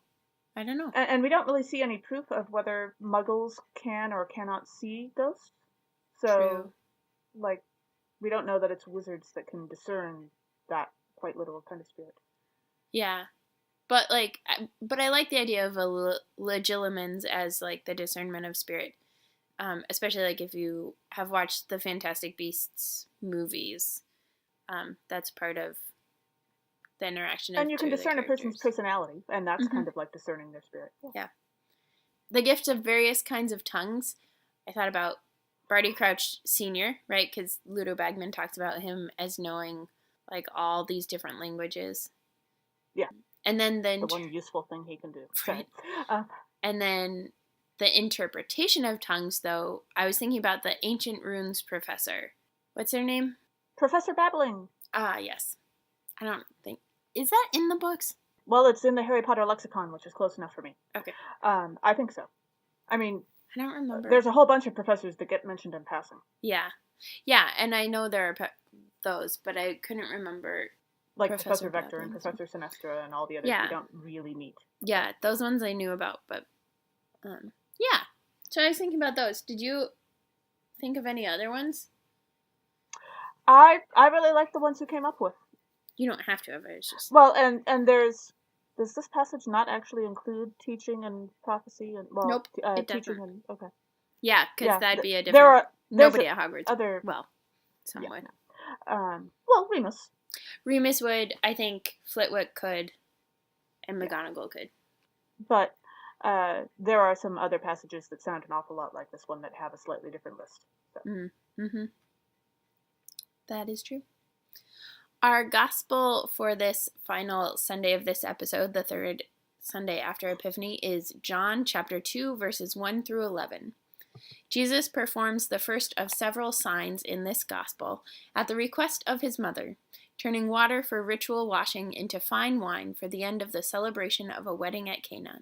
I don't know. And we don't really see any proof of whether muggles can or cannot see ghosts. So, True. Like, we don't know that it's wizards that can discern that quite literal kind of spirit. Yeah. But I like the idea of a Legilimens as, like, the discernment of spirit. Especially, like, if you have watched the Fantastic Beasts movies, that's part of the interaction of and you can discern a person's personality, and that's kind of like discerning their spirit. Yeah. The gift of various kinds of tongues. I thought about Barty Crouch Sr., right? Because Ludo Bagman talks about him as knowing, like, all these different languages. Yeah. And then the one useful thing he can do. Right. And then the interpretation of tongues, though, I was thinking about the Ancient Runes professor. What's her name? Professor Babbling. Ah, yes. I don't think... Is that in the books? Well, it's in the Harry Potter lexicon, which is close enough for me. Okay. I think so. I mean... I don't remember. There's a whole bunch of professors that get mentioned in passing. Yeah. Yeah, and I know there are those, but I couldn't remember... Like Professor Vector and Professor Sinestra and all the others we don't really meet. Yeah, those ones I knew about, but... Yeah. So I was thinking about those. Did you think of any other ones? I really like the ones you came up with. You don't have to have it. It's just... Well, and does this passage not actually include teaching and prophecy and nope, it teaching doesn't. and okay. Yeah, because that'd be a different. Nobody at Hogwarts. Some would. Well, Remus. Remus would. I think Flitwick could, and McGonagall could. But there are some other passages that sound an awful lot like this one that have a slightly different list. So. That is true. Our gospel for this final Sunday of this episode, the third Sunday after Epiphany, is John chapter 2, verses 1 through 11. Jesus performs the first of several signs in this gospel at the request of his mother, turning water for ritual washing into fine wine for the end of the celebration of a wedding at Cana.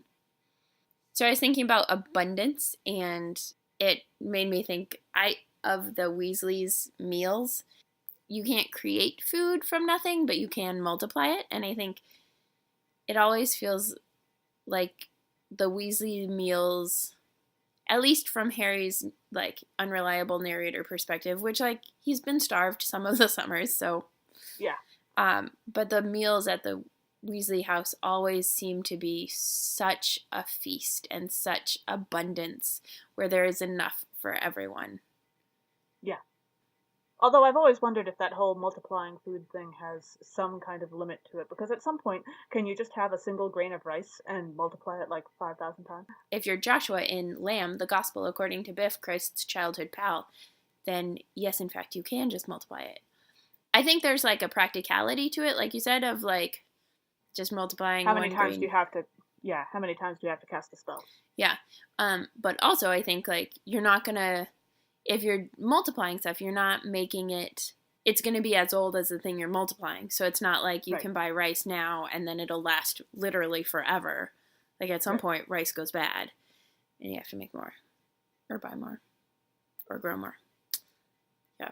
So I was thinking about abundance, and it made me think of the Weasleys' meals. You can't create food from nothing, but you can multiply it, and I think it always feels like the Weasley meals, at least from Harry's like unreliable narrator perspective, which like he's been starved some of the summers, so Yeah. But the meals at the Weasley house always seem to be such a feast and such abundance where there is enough for everyone. Yeah. Although I've always wondered if that whole multiplying food thing has some kind of limit to it, because at some point, can you just have a single grain of rice and multiply it like 5,000 times? If you're Joshua in Lamb, the Gospel according to Biff, Christ's childhood pal, then yes, in fact, you can just multiply it. I think there's like a practicality to it, like you said, of like just multiplying how many one times grain. do you have to how many times do you have to cast a spell? Yeah. But also I think like you're not gonna, if you're multiplying stuff, you're not making it's gonna be as old as the thing you're multiplying. So it's not like you Right. can buy rice now and then it'll last literally forever. Like at some point rice goes bad and you have to make more or buy more or grow more. Yeah.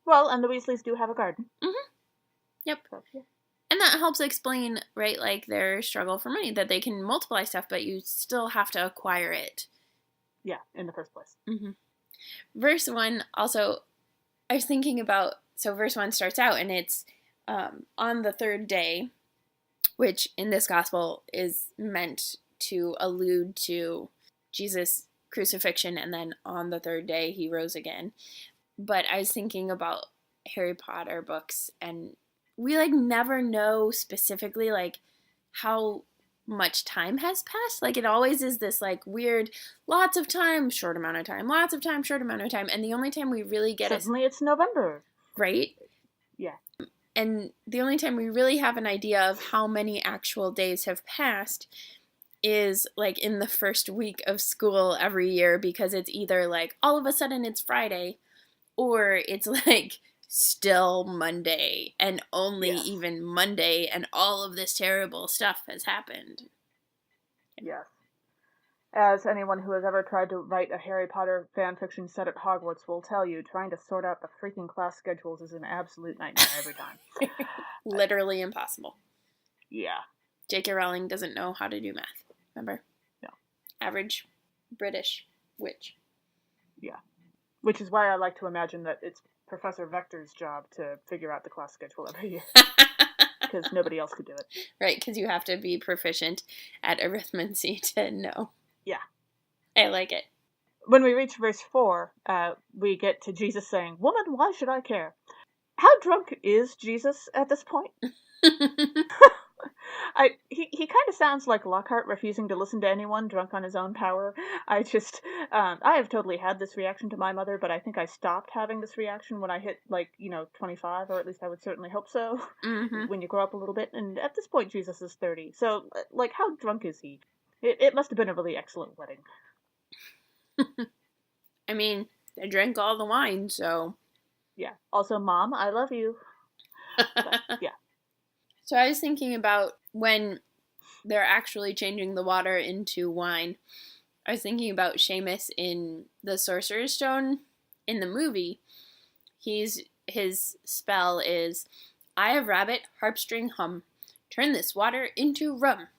Well, and the Weasleys do have a garden. Mm-hmm. Yep. So, yeah. And that helps explain, right, like their struggle for money, that they can multiply stuff, but you still have to acquire it. Yeah, in the first place. Mm-hmm. Verse 1, also, I was thinking about, so verse 1 starts out, and it's on the third day, which in this gospel is meant to allude to Jesus' crucifixion, and then on the third day he rose again. But I was thinking about Harry Potter books, and we like never know specifically like how much time has passed. Like it always is this like weird lots of time, short amount of time, lots of time, short amount of time, and the only time we really get Suddenly it's November. Right? Yeah. And the only time we really have an idea of how many actual days have passed is like in the first week of school every year, because it's either like all of a sudden it's Friday or it's like still Monday and only even Monday and all of this terrible stuff has happened. Yes. As anyone who has ever tried to write a Harry Potter fanfiction set at Hogwarts will tell you, trying to sort out the freaking class schedules is an absolute nightmare every time. Literally impossible. Yeah. J.K. Rowling doesn't know how to do math, remember? No. Average British witch. Yeah. Which is why I like to imagine that it's Professor Vector's job to figure out the class schedule every year. Because nobody else could do it. Right, because you have to be proficient at arithmancy to know. Yeah. I like it. When we reach verse 4, we get to Jesus saying, "Woman, why should I care?" How drunk is Jesus at this point? He kind of sounds like Lockhart refusing to listen to anyone, drunk on his own power. I have totally had this reaction to my mother, but I think I stopped having this reaction when I hit, 25, or at least I would certainly hope so, when you grow up a little bit. And at this point, Jesus is 30. So, how drunk is he? It must have been a really excellent wedding. I mean, they drank all the wine, so... Yeah. Also, Mom, I love you. But, yeah. So I was thinking about when they're actually changing the water into wine. I was thinking about Seamus in the Sorcerer's Stone in the movie. His spell is, "Eye of rabbit, harpstring hum, turn this water into rum,"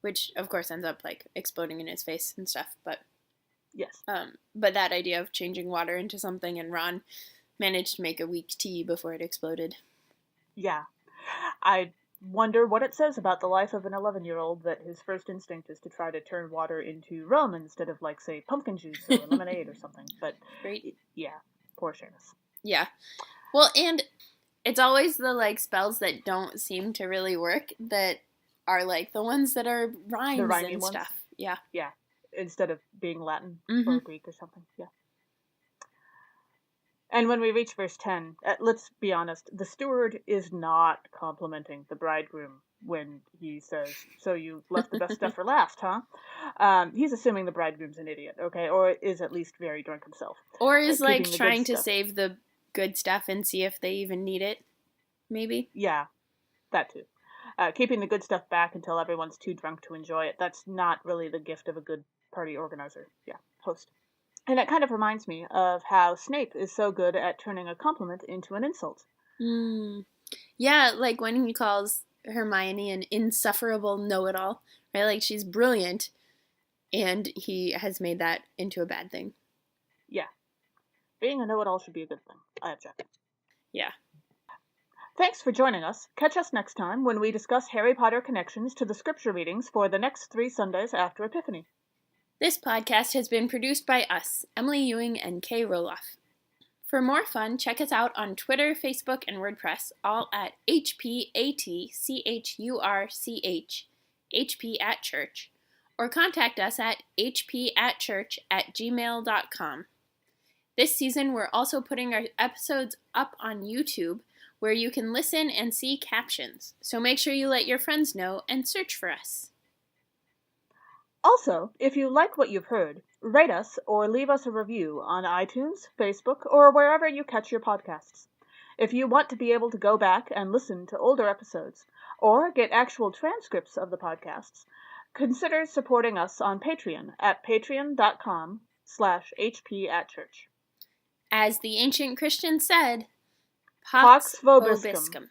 which of course ends up like exploding in his face and stuff. But yes, but that idea of changing water into something, and Ron managed to make a weak tea before it exploded. Yeah, I wonder what it says about the life of an 11-year-old that his first instinct is to try to turn water into rum instead of, say, pumpkin juice or lemonade or something. But, right. Yeah, poor Seamus. Yeah. Well, and it's always the, spells that don't seem to really work that are, the ones that are rhymes and ones. stuff. Yeah. Yeah, instead of being Latin or Greek or something. Yeah. And when we reach verse 10, let's be honest, the steward is not complimenting the bridegroom when he says, "So you left the best stuff for last, huh?" He's assuming the bridegroom's an idiot, okay, or is at least very drunk himself. Or is like Keeping the good trying to stuff. save the good stuff and see if they even need it. Maybe. Yeah, that too. Keeping the good stuff back until everyone's too drunk to enjoy it. That's not really the gift of a good party organizer. Yeah, host. And it kind of reminds me of how Snape is so good at turning a compliment into an insult. Yeah, like when he calls Hermione an insufferable know-it-all, right? Like she's brilliant, and he has made that into a bad thing. Yeah. Being a know-it-all should be a good thing. I object. Yeah. Thanks for joining us. Catch us next time when we discuss Harry Potter connections to the scripture readings for the next 3 Sundays after Epiphany. This podcast has been produced by us, Emily Ewing and Kay Roloff. For more fun, check us out on Twitter, Facebook, and WordPress, all at HPATCHURCH, HP@church, or contact us at hpatchurch@gmail.com. This season, we're also putting our episodes up on YouTube, where you can listen and see captions. So make sure you let your friends know and search for us. Also, if you like what you've heard, rate us or leave us a review on iTunes, Facebook, or wherever you catch your podcasts. If you want to be able to go back and listen to older episodes, or get actual transcripts of the podcasts, consider supporting us on Patreon at patreon.com/hpatchurch. As the ancient Christians said, Pax vobiscum.